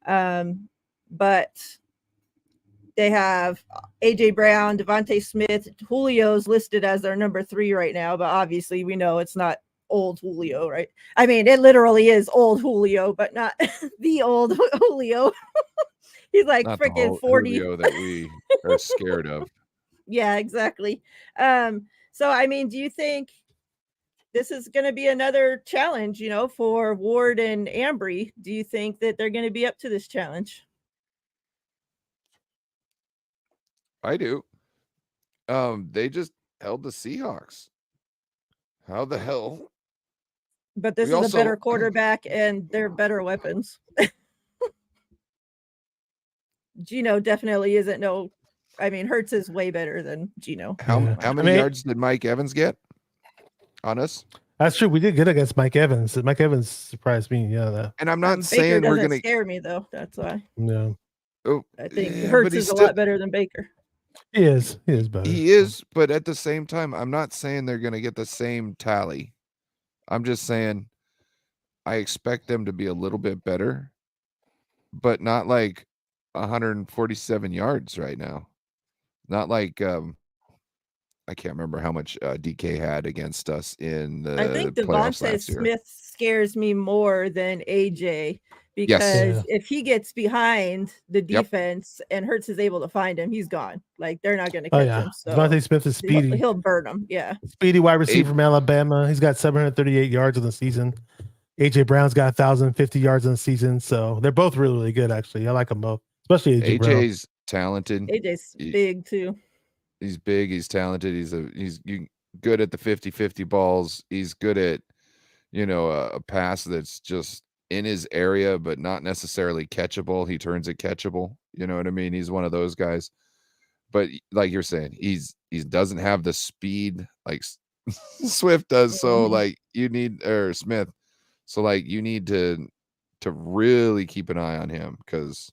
But they have AJ Brown, Devontae Smith, Julio's listed as their number 3 right now, but obviously we know it's not old Julio, right? I mean, it literally is old Julio, but not the old Julio. He's like freaking 40.
Julio that we are scared of.
Yeah, exactly. So I mean, do you think this is going to be another challenge, you know, for Ward and Ambry? Do you think that they're going to be up to this challenge?
I do. They just held the Seahawks. How the hell?
But this is a better quarterback and they're better weapons. Gino definitely isn't I mean, Hurts is way better than Gino.
How many yards did Mike Evans get on us?
That's true. We did good against Mike Evans. Mike Evans surprised me. Yeah.
And I'm not saying
Baker
we're going to
scare me though. That's why.
No.
Oh,
I think Hurts is a lot better than Baker.
He is better.
He is, but at the same time, I'm not saying they're going to get the same tally. I'm just saying I expect them to be a little bit better, but not like 147 yards right now. Not like I can't remember how much DK had against us in the
I think
playoffs
Devontae
last year.
Smith scares me more than AJ because if he gets behind the defense and Hurts is able to find him, he's gone. Like they're not going to catch him. So
Devontae Smith is speedy.
He'll burn him. Yeah.
Speedy wide receiver from Alabama. He's got 738 yards in the season. AJ Brown's got 1,050 yards in the season. So they're both really, really good, actually. I like them both, especially AJ Brown.
AJ's talented.
AJ's big too.
He's big. He's talented. He's good at the 50-50 balls. He's good at, you know, a pass that's just in his area, but not necessarily catchable. He turns it catchable. You know what I mean? He's one of those guys. But like you're saying, he doesn't have the speed like Swift does. So like you need, or Smith. So like you need to really keep an eye on him because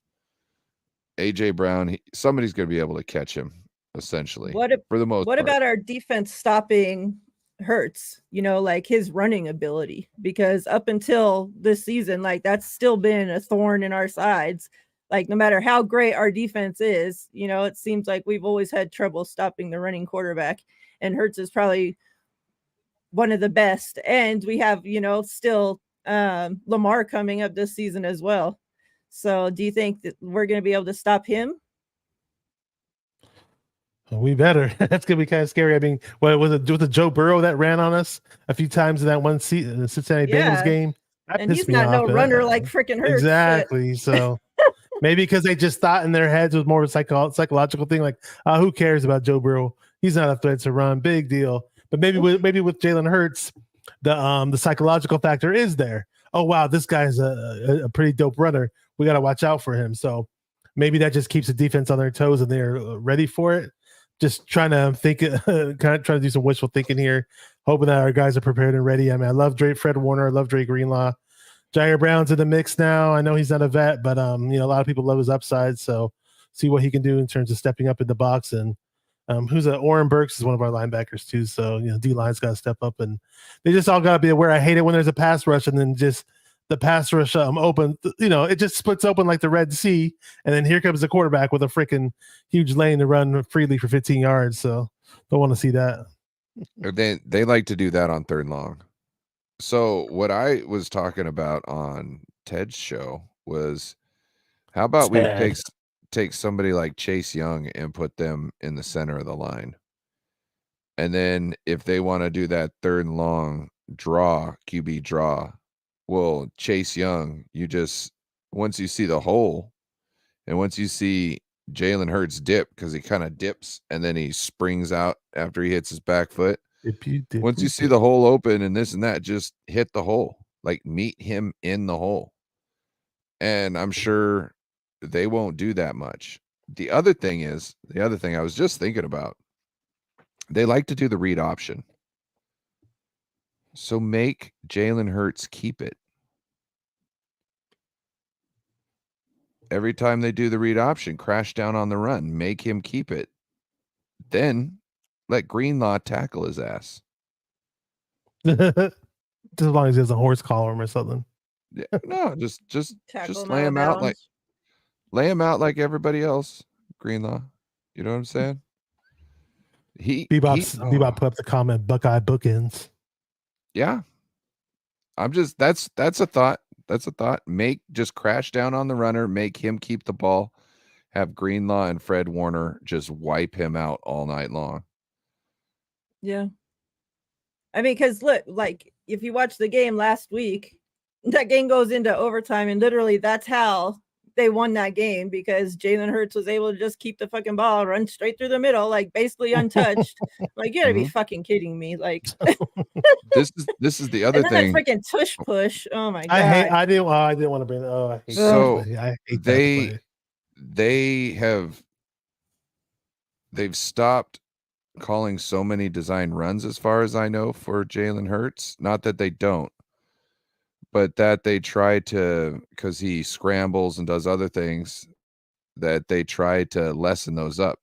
AJ Brown, somebody's going to be able to catch him essentially. For the most part.
What about our defense stopping Hurts, you know, like his running ability? Because up until this season, like that's still been a thorn in our sides. Like no matter how great our defense is, you know, it seems like we've always had trouble stopping the running quarterback, and Hurts is probably one of the best. And we have, you know, still Lamar coming up this season as well. So do you think that we're going to be able to stop him?
We better. That's gonna be kind of scary. I mean, what was it with the Joe Burrow that ran on us a few times in that one Cincinnati Bengals game? That
and he's not no runner like freaking Hurts.
Exactly. So maybe because they just thought in their heads it was more of a psychological thing, like, who cares about Joe Burrow? He's not a threat to run. Big deal. But maybe with Jalen Hurts, the psychological factor is there. Oh wow, this guy's a pretty dope runner. We got to watch out for him. So maybe that just keeps the defense on their toes and they're ready for it. Just trying to think, kind of trying to do some wishful thinking here, hoping that our guys are prepared and ready. I mean, I love Fred Warner. I love Dre Greenlaw. Jair Brown's in the mix now. I know he's not a vet, but you know, a lot of people love his upside. So see what he can do in terms of stepping up in the box. And Oren Burks is one of our linebackers too. So you know, D-line's got to step up, and they just all got to be aware. I hate it when there's a pass rush and then just the pass rush open, you know, it just splits open like the Red Sea, and then here comes the quarterback with a freaking huge lane to run freely for 15 yards. So don't want to see that.
They like to do that on third and long. So what I was talking about on Ted's show was, how about we take somebody like Chase Young and put them in the center of the line, and then if they want to do that third and long QB draw. Well, Chase Young, once you see the hole and once you see Jalen Hurts dip, because he kind of dips and then he springs out after he hits his back foot. Once you see the hole open and this and that, just hit the hole, like meet him in the hole. and I'm sure they won't do that much. The other thing I was just thinking about, they like to do the read option. So make Jalen Hurts keep it. Every time they do the read option, crash down on the run, make him keep it. Then let Greenlaw tackle his ass.
Just as long as he has a horse collar or something.
Yeah, no, just
Tackle
lay him out
bounds.
like everybody else. Greenlaw, you know what I'm saying?
Bebop put up the comment, Buckeye bookends.
Yeah. I'm just that's a thought. That's a thought. Just crash down on the runner, make him keep the ball, have Greenlaw and Fred Warner just wipe him out all night long.
Yeah. I mean, because look, like if you watch the game last week, that game goes into overtime, and literally that's how they won that game, because Jalen Hurts was able to just keep the fucking ball, run straight through the middle, like basically untouched. Like, you gotta be fucking kidding me. Like
this is the other
and then
thing.
that freaking tush push. Oh my god.
I didn't want to bring it. Oh, I hate
So
that play. I hate that play.
they've stopped calling so many design runs, as far as I know, for Jalen Hurts. Not that they don't, but that they try to, because he scrambles and does other things, that they try to lessen those up.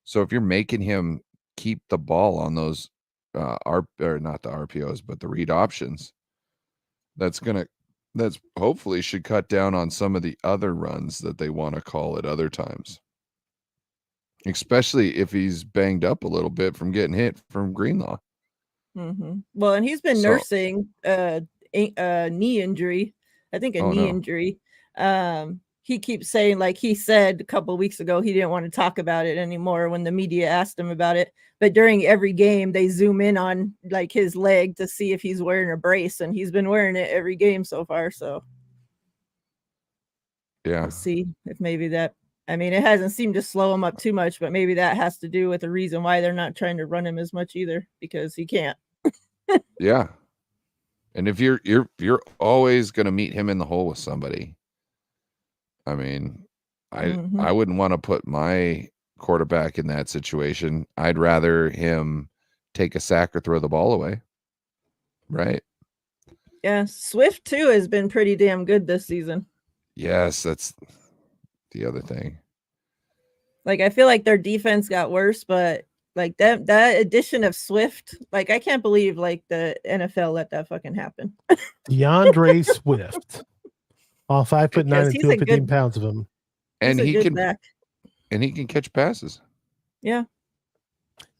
So if you're making him keep the ball on those or not the RPOs, but the read options, that's hopefully should cut down on some of the other runs that they want to call at other times. Especially if he's banged up a little bit from getting hit from Greenlaw.
Mm-hmm. Well, and he's been nursing a knee injury. I think knee injury. He keeps saying, like he said a couple of weeks ago, he didn't want to talk about it anymore when the media asked him about it. But during every game, they zoom in on like his leg to see if he's wearing a brace, and he's been wearing it every game so far. So
yeah,
we'll see if maybe that. I mean, it hasn't seemed to slow him up too much, but maybe that has to do with the reason why they're not trying to run him as much either, because he can't.
Yeah. And if you're always going to meet him in the hole with somebody, I mean, I wouldn't want to put my quarterback in that situation. I'd rather him take a sack or throw the ball away. Right?
Yeah, Swift too has been pretty damn good this season.
Yes, that's the other thing.
Like, I feel like their defense got worse, but like that addition of Swift, like I can't believe like the NFL let that fucking happen.
DeAndre Swift, all 5'9" and 215 pounds of him,
and he can catch passes.
Yeah.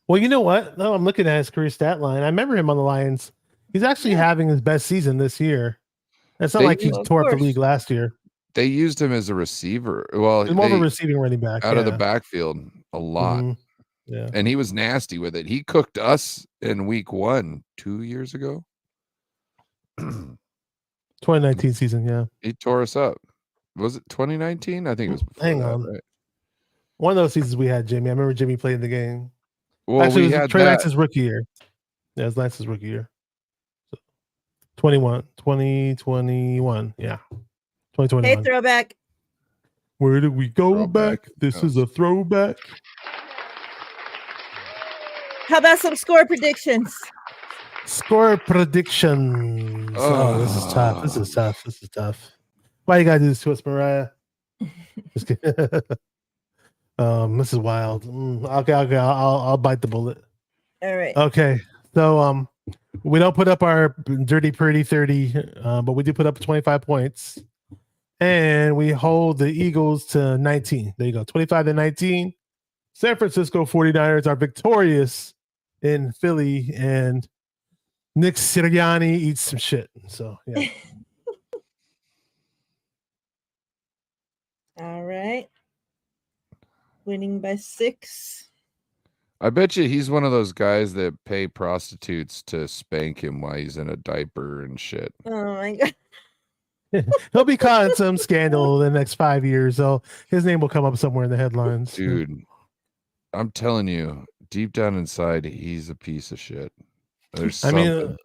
Well, you know what? No, I'm looking at his career stat line. I remember him on the Lions. He's actually having his best season this year. It's not like he tore up the league last year.
They used him as a receiver. Well,
he's more of a receiving running back
out of the backfield a lot.
Yeah,
and he was nasty with it. He cooked us in week 1 2 years ago.
2019 season. Yeah,
he tore us up. Was it 2019? I think it was before
Hang
that,
on.
right?
One of those seasons we had Jimmy. I remember Jimmy played the game.
Well,
actually,
we
it was
had
Trey Lance's rookie year. Yeah, it was Lance's rookie year. So 2021. Yeah, 2021.
Hey, throwback.
Where did we go back? This is a throwback.
How about some score predictions?
Score predictions. Oh, this is tough. This is tough. Why you gotta do this to us, Miriah? Just kidding. This is wild. Okay. I'll bite the bullet.
All right.
Okay. So we don't put up our dirty pretty 30, but we do put up 25 points. And we hold the Eagles to 19. There you go. 25-19. San Francisco 49ers are victorious in Philly, and Nick Sirianni eats some shit. So, yeah.
All right. Winning by 6.
I bet you he's one of those guys that pay prostitutes to spank him while he's in a diaper and shit.
Oh my god.
He'll be caught in some scandal in the next 5 years, so his name will come up somewhere in the headlines.
Dude, I'm telling you, deep down inside, he's a piece of shit. There's something.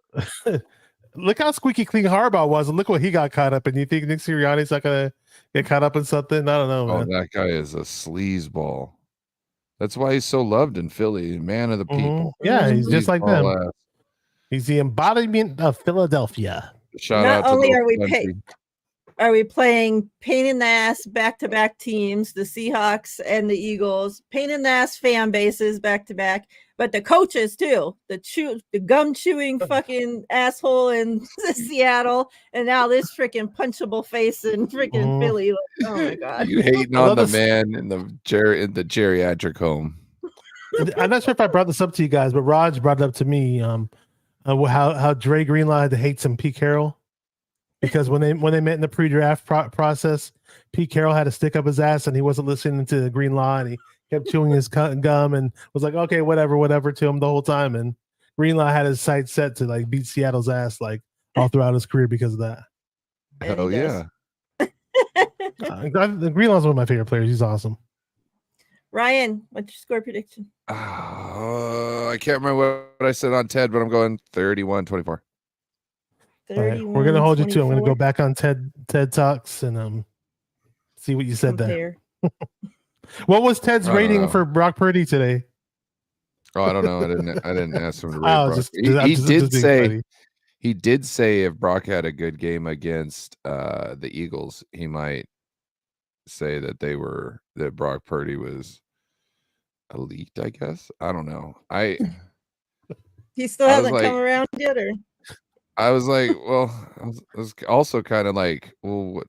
I mean, look how squeaky clean Harbaugh was, and look what he got caught up in. You think Nick Sirianni's not gonna get caught up in something? I don't know,
Oh,
man.
that guy is a sleazeball. That's why he's so loved in Philly, man of the people.
Yeah, he's just like them.
Sleazeball ass.
He's the embodiment of Philadelphia.
Shout
Not
out to
only
the
are we
country.
Are we playing pain in the ass back-to-back teams, the Seahawks and the Eagles, pain in the ass fan bases back-to-back, but the coaches too, the gum chewing fucking asshole in Seattle, and now this freaking punchable face in freaking Philly. Like, oh my god!
You hating on the man in the geriatric home.
I'm not sure if I brought this up to you guys, but Raj brought it up to me. How Dre Greenlaw had to hate some Pete Carroll. Because when they met in the pre-draft process, Pete Carroll had to stick up his ass and he wasn't listening to the Greenlaw and he kept chewing his gum and was like, okay, whatever to him the whole time. And Greenlaw had his sights set to like beat Seattle's ass like all throughout his career because of that.
Hell yeah.
Greenlaw's one of my favorite players. He's awesome.
Ryan, what's your score prediction?
I can't remember what I said on Ted, but I'm going 31-24.
Right. We're gonna hold you to. I'm gonna go back on TED Talks and see what you said there. What was Ted's rating for Brock Purdy today?
Oh, I don't know. I didn't ask him to rate Brock. He did say if Brock had a good game against the Eagles, he might say that Brock Purdy was elite. I guess I don't know.
He still hasn't come around yet, or.
I was like, well, I was also kind of like, well,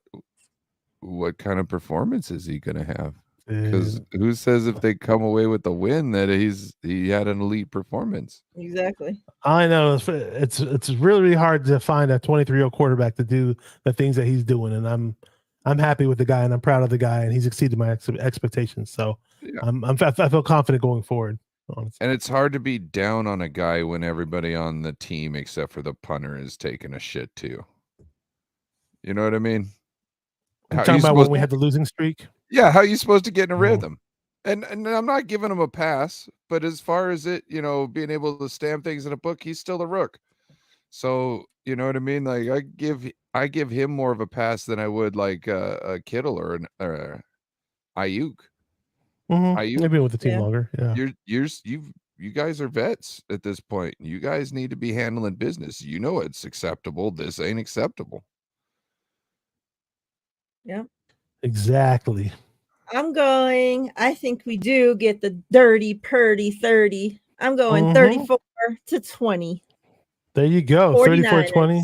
what kind of performance is he gonna have? Because who says if they come away with the win that he had an elite performance?
Exactly.
I know it's really, really hard to find a 23-year-old quarterback to do the things that he's doing, and I'm happy with the guy and I'm proud of the guy and he's exceeded my expectations. So yeah. I feel confident going forward. Honestly.
And it's hard to be down on a guy when everybody on the team except for the punter is taking a shit too. You know what I mean?
You're talking about when we had the losing streak?
Yeah, how are you supposed to get in a rhythm? And I'm not giving him a pass, but as far as it, being able to stamp things in a book, he's still a rook. So, you know what I mean? Like I give him more of a pass than I would like a Kittle or an Ayuk.
I've been with the team longer. Yeah.
You guys are vets at this point. You guys need to be handling business. You know it's acceptable. This ain't acceptable.
Yeah.
Exactly.
I think we do get the dirty Purdy 30. I'm going 34-20.
There you go. 34-20.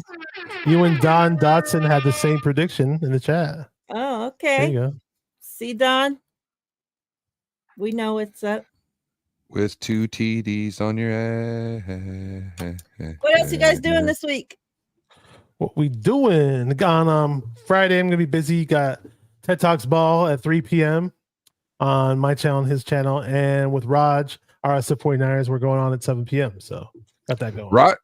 You and Don Dotson had the same prediction in the chat.
Oh, okay.
There you go.
See, Don? We know what's up.
With 2 TDs on your ass.
What else you guys doing this week?
What we doing? On Friday, I'm going to be busy. Got TED Talks Ball at 3 p.m. on my channel and his channel. And with Raj, RSF 49ers, we're going on at 7 p.m. So got that going.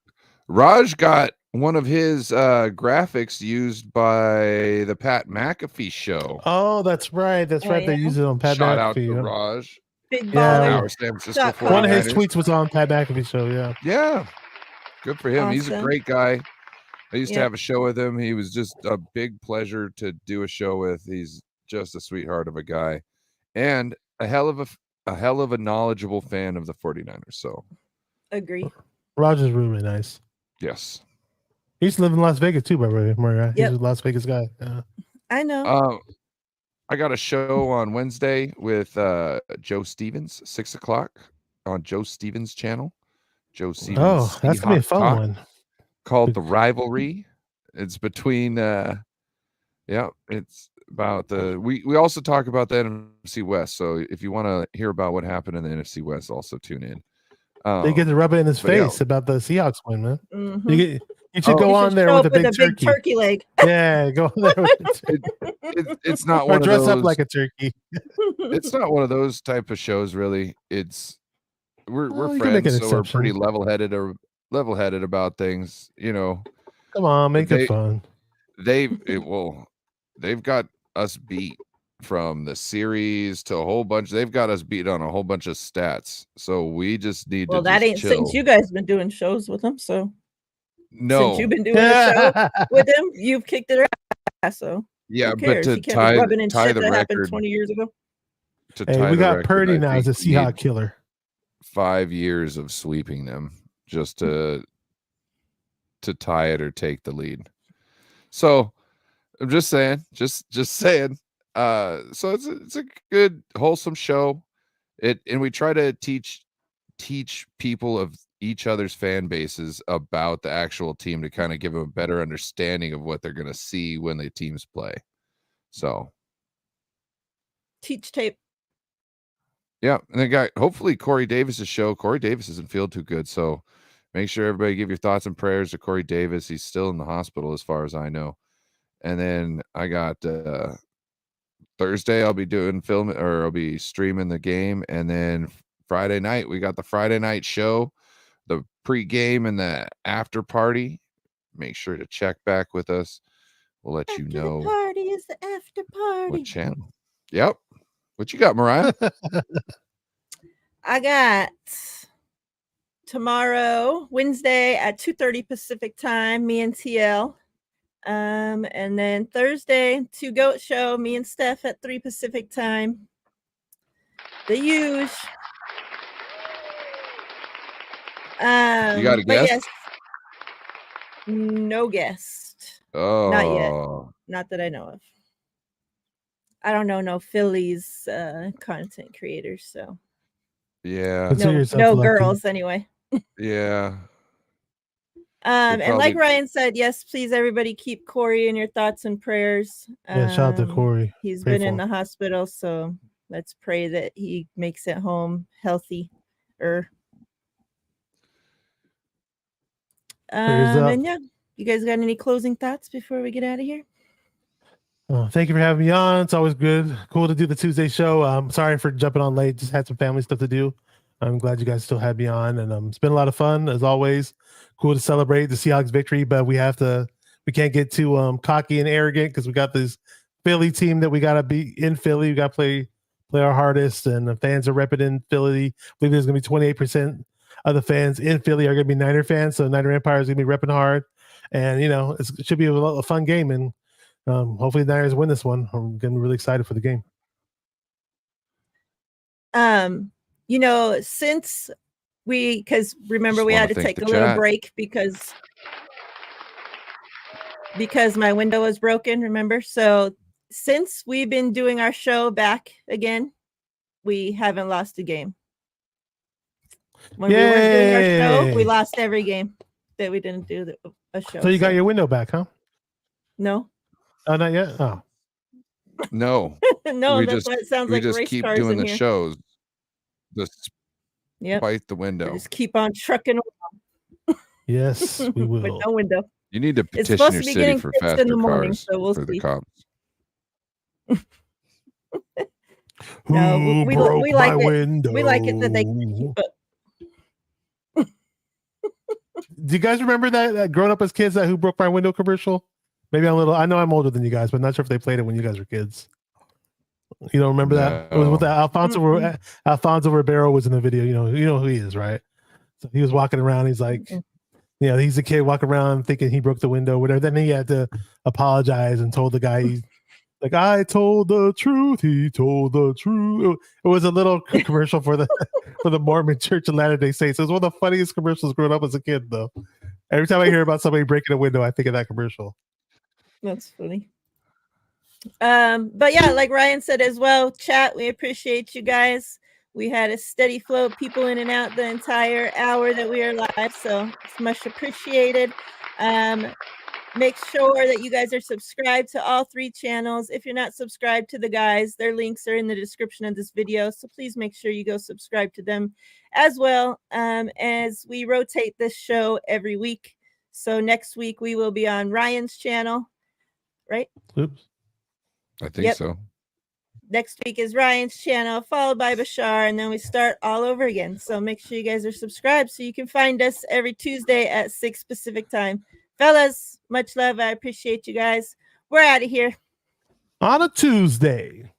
Raj got one of his graphics used by the Pat McAfee show.
Oh, that's right. That's right.
Yeah.
They use it on Pat
Shout
McAfee.
out to Raj.
Big baller.
San Francisco 49ers.
One of his tweets was on Pat McAfee show. Yeah.
Yeah. Good for him.
Awesome.
He's a great guy. I used to have a show with him. He was just a big pleasure to do a show with. He's just a sweetheart of a guy and a hell of a knowledgeable fan of the 49ers. So
agree.
Roger's really nice.
Yes.
He used to live in Las Vegas too, by the way, Miriah.
Yep.
He's a Las Vegas guy. Yeah.
I know.
I got a show on Wednesday with Joe Stevens, 6:00 on Joe Stevens' channel. Joe Stevens.
Oh, that's gonna be a fun one.
Called The Rivalry. It's between it's about we also talk about the NFC West. So if you want to hear about what happened in the NFC West, also tune in.
They get to rub it in his face about the Seahawks win, man.
Mm-hmm.
You should go on there with a big
turkey leg.
Yeah, go on there.
It's not
or
one
dress
of those,
up like a turkey.
It's not one of those type of shows, really. We're friends, so we're pretty level-headed about things,
Come on, make it fun.
They've got us beat from the series to a whole bunch. They've got us beat on a whole bunch of stats. So we just need to.
Well, that ain't
chill.
since you guys been doing shows with them. So Since you've
No.
been doing a show with him, you've kicked it ass. So
Yeah,
who
but
cares?
to
He can't be rubbing in
tie
shit
the
that happened
record
20 years ago.
to
Hey,
tie
we
the
got
record,
Purdy
I
now as a
think we need
Seahawk killer.
5 years of sweeping them just to tie it or take the lead. So I'm just saying, just saying. So it's a good wholesome show. And we try to teach people of each other's fan bases about the actual team to kind of give them a better understanding of what they're going to see when the teams play. So
Teach tape.
yeah, and then got hopefully Corey Davis's show. Corey Davis isn't feeling too good, so make sure everybody give your thoughts and prayers to Corey Davis. He's still in the hospital as far as I know. And then I got Thursday I'll be doing film, or I'll be streaming the game, and then Friday night we got the Friday night show, the pregame and the after party. Make sure to check back with us. We'll let you
After
know
the party is the after party.
what channel. Yep. What you got, Miriah?
I got tomorrow, Wednesday at 2:30 Pacific time, me and TL. And then Thursday, 2 Goat Show, me and Steph at 3 Pacific time. The huge.
You got a
But
guest?
yes, no guest.
Oh,
Not yet. Not that I know of. I don't know no Phillies content creators, so
yeah.
Consider
no,
yourself
no
lucky.
girls anyway.
Yeah.
And like
probably-
Ryan said, yes, please everybody keep Corey in your thoughts and prayers.
Yeah, shout out to Corey.
He's
Pray
been
for
in
him.
the hospital, so let's pray that he makes it home healthy.
Prayers up.
And yeah, you guys got any closing thoughts before we get out of here?
Thank you for having me on. It's always cool to do the Tuesday show. Sorry for jumping on late. Just had some family stuff to do. I'm glad you guys still had me on, and it's been a lot of fun as always. Cool to celebrate the Seahawks victory, but we can't get too cocky and arrogant because we got this Philly team that we got to be in Philly. We got to play our hardest, and the fans are repping in Philly. I believe there's going to be 28% of the fans in Philly are going to be Niner fans, so Niner Empire is going to be repping hard, and it should be a fun game, and hopefully the Niners win this one. I'm getting really excited for the game.
Since because remember
Just
we
wanna
had to
thank
take
the
a little
chat.
break because my window was broken, remember? So since we've been doing our show back again, we haven't lost a game. When we weren't doing our show, we
Yay!
lost every game that we didn't do a show.
So you got your window back, huh?
No.
Oh, not yet. Oh,
No.
No,
we
that's
just
why it sounds
we
like
just
race
keep
cars
doing
in
the
here.
shows. Just
Yep.
bite the
We
window.
just keep on trucking
yes, we
with
will.
no window.
You need to
It's
petition
supposed
your
to be
city
getting
for
fixed
faster
in the morning,
cars
so we'll
for the
see.
cops.
No,
Who
we
broke
like
my
it.
window?
We like it that they keep up.
Do you guys remember that growing up as kids, that Who Broke My Window commercial? Maybe I know I'm older than you guys, but not sure if they played it when you guys were kids. You don't remember that? It was with
Mm-mm.
Alfonso Ribeiro was in the video. You know who he is, right? So he was walking around. He's like, he's a kid walking around thinking he broke the window, whatever. Then he had to apologize and told the guy, like, I told the truth. He told the truth. It was a little commercial for the Mormon Church of Latter-day Saints. It was one of the funniest commercials growing up as a kid, though. Every time I hear about somebody breaking a window, I think of that commercial.
That's funny. But yeah, like Ryan said as well, chat, we appreciate you guys. We had a steady flow of people in and out the entire hour that we are live, so it's much appreciated. Make sure that you guys are subscribed to all 3 channels. If you're not subscribed to the guys, their links are in the description of this video, so please make sure you go subscribe to them as well, as we rotate this show every week. So next week we will be on Ryan's channel, right?
Oops.
I think so.
Next week is Ryan's channel, followed by Bashar, and then we start all over again. So make sure you guys are subscribed so you can find us every Tuesday at 6 Pacific time. Fellas, much love. I appreciate you guys. We're out of here.
On a Tuesday.